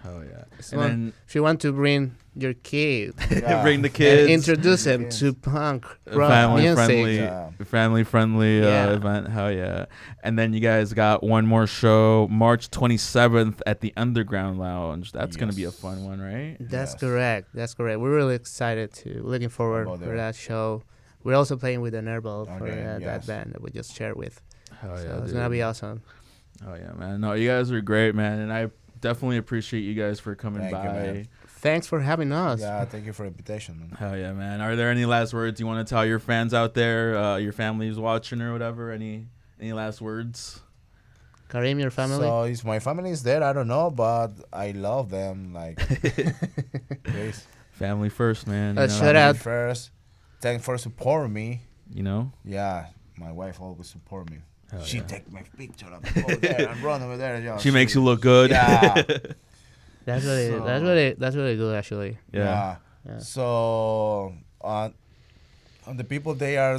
Hell yeah. So And then if you want to bring your kid bring the and kids. introduce them Kids. to punk rock family music. friendly, Yeah. family friendly Yeah. event. Hell yeah! And then you guys got one more show, March 27th at the Underground Lounge. That's gonna be a Yes. fun one, right? That's Yes. correct. That's correct. We're really excited looking forward About for that. that show. We're also playing with the Nerval for Okay, that yes. band that we just shared with. Hell So yeah, it's gonna dude. be awesome. Oh yeah, man. No, you guys are great, man, and I definitely appreciate you guys for coming Thank you, by. man. Thanks for having us. Yeah, thank you for the invitation, man. Hell yeah, man. Are there any last words you want to tell your fans out there, your family's watching or whatever? Any last words? Karim, your family. So if my family is there, I don't know, but I love them. Like, please. Family first, man. You know? Shout Family out. first. Thanks for supporting me. You know? Yeah, my wife always support me. Hell She yeah. take my picture over there and run over there. Yeah, She makes you look good. Yeah. That's really So- that's really good actually. Yeah. Yeah. So, on the people they are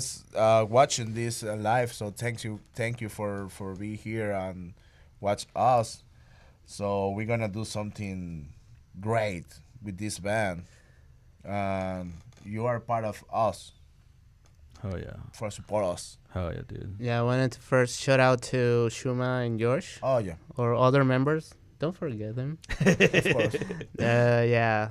watching this live. So thank you for being here and watch us. So we're gonna do something great with this band, and you are part of us Hell yeah. for support us. Hell yeah, dude. Yeah, I wanted to first shout out to Shuma and George Oh yeah, or other members. Don't forget them. of course. Yeah.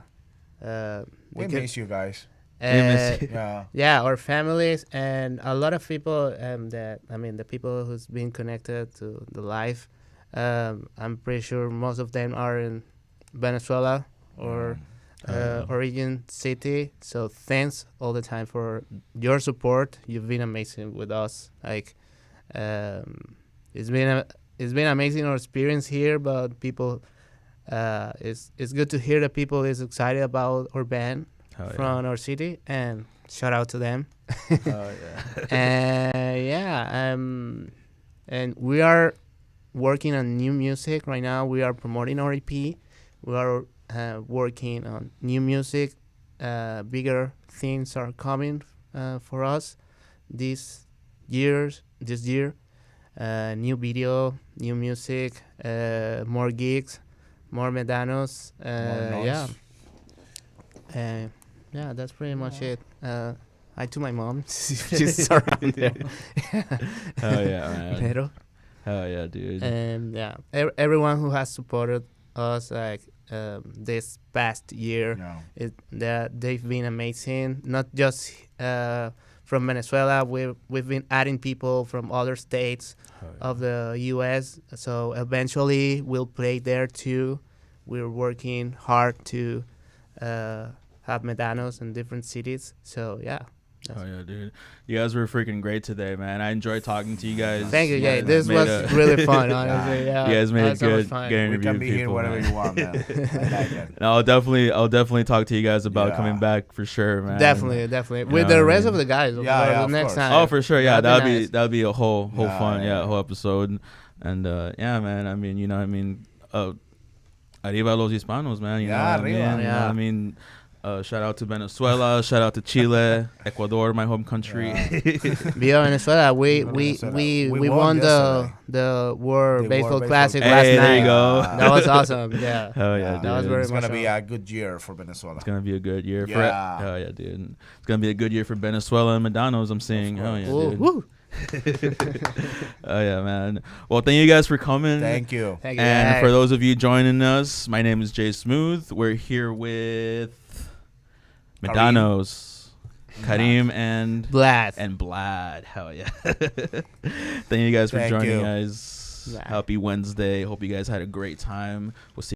We because- miss you guys. miss you. Yeah. Yeah, our families and a lot of people the people who's been connected to the life. I'm pretty sure most of them are in Venezuela or origin city. So thanks all the time for your support. You've been amazing with us. Like, it's been amazing our experience here, but people, it's good to hear that people is excited about our band Hell yeah. from our city, and shout out to them. Hell yeah. And we are working on new music right now. We are promoting our EP. We are working on new music. Bigger things are coming for us this year. New video, new music, more gigs, more Medanos. More noise. Yeah, that's pretty much it. Hi to my mom. She's around there. Hell yeah, man. Pero, Hell yeah, dude. and yeah, everyone who has supported us like this past year, they've been amazing. Not just from Venezuela, we've been adding people from other states of the U.S. So eventually we'll play there too. We're working hard to have Medanos in different cities. So yeah. Oh yeah, dude! You guys were freaking great today, man. I enjoyed talking to you guys. Thank you, guys guys. This made was really fun, honestly. Yeah, You guys made a That's so much good fun. interview. We can with be here people, whenever man. you want, man. I like it. And I'll definitely talk to you guys about Yeah. coming back for sure, man. Definitely. You With know the what I rest mean? of the guys. Yeah, the of next course. time. Oh, for sure. Yeah, That'd be that'd be a whole Yeah, fun, yeah. whole episode. And yeah, man. I mean, arriba los hispanos, man. You know Yeah, what I arriba. mean? You know Yeah. what I mean? Shout out to Venezuela. Shout out to Chile, Ecuador, my home country. Viva Venezuela. We Venezuela. we We won won the yesterday. the World The Baseball World Classic Baseball last Hey, night. there you go. That was awesome. Yeah. Hell yeah, Yeah. dude. That was very It's gonna much be fun. a good year for Venezuela. It's gonna be a good year for Yeah. hell yeah, dude. It's gonna be a good year for Venezuela and Medanos. I'm saying, hell yeah, Ooh, dude. woo. Oh yeah, man. Well, thank you guys for coming. Thank you. Thank you. And guys. for those of you joining us, my name is Jay Smooth. We're here with Medanos, Karim, and Blast. Blad. Hell yeah. Thank you guys for Thank joining, you. guys. Yeah. Happy Wednesday. Hope you guys had a great time. We'll see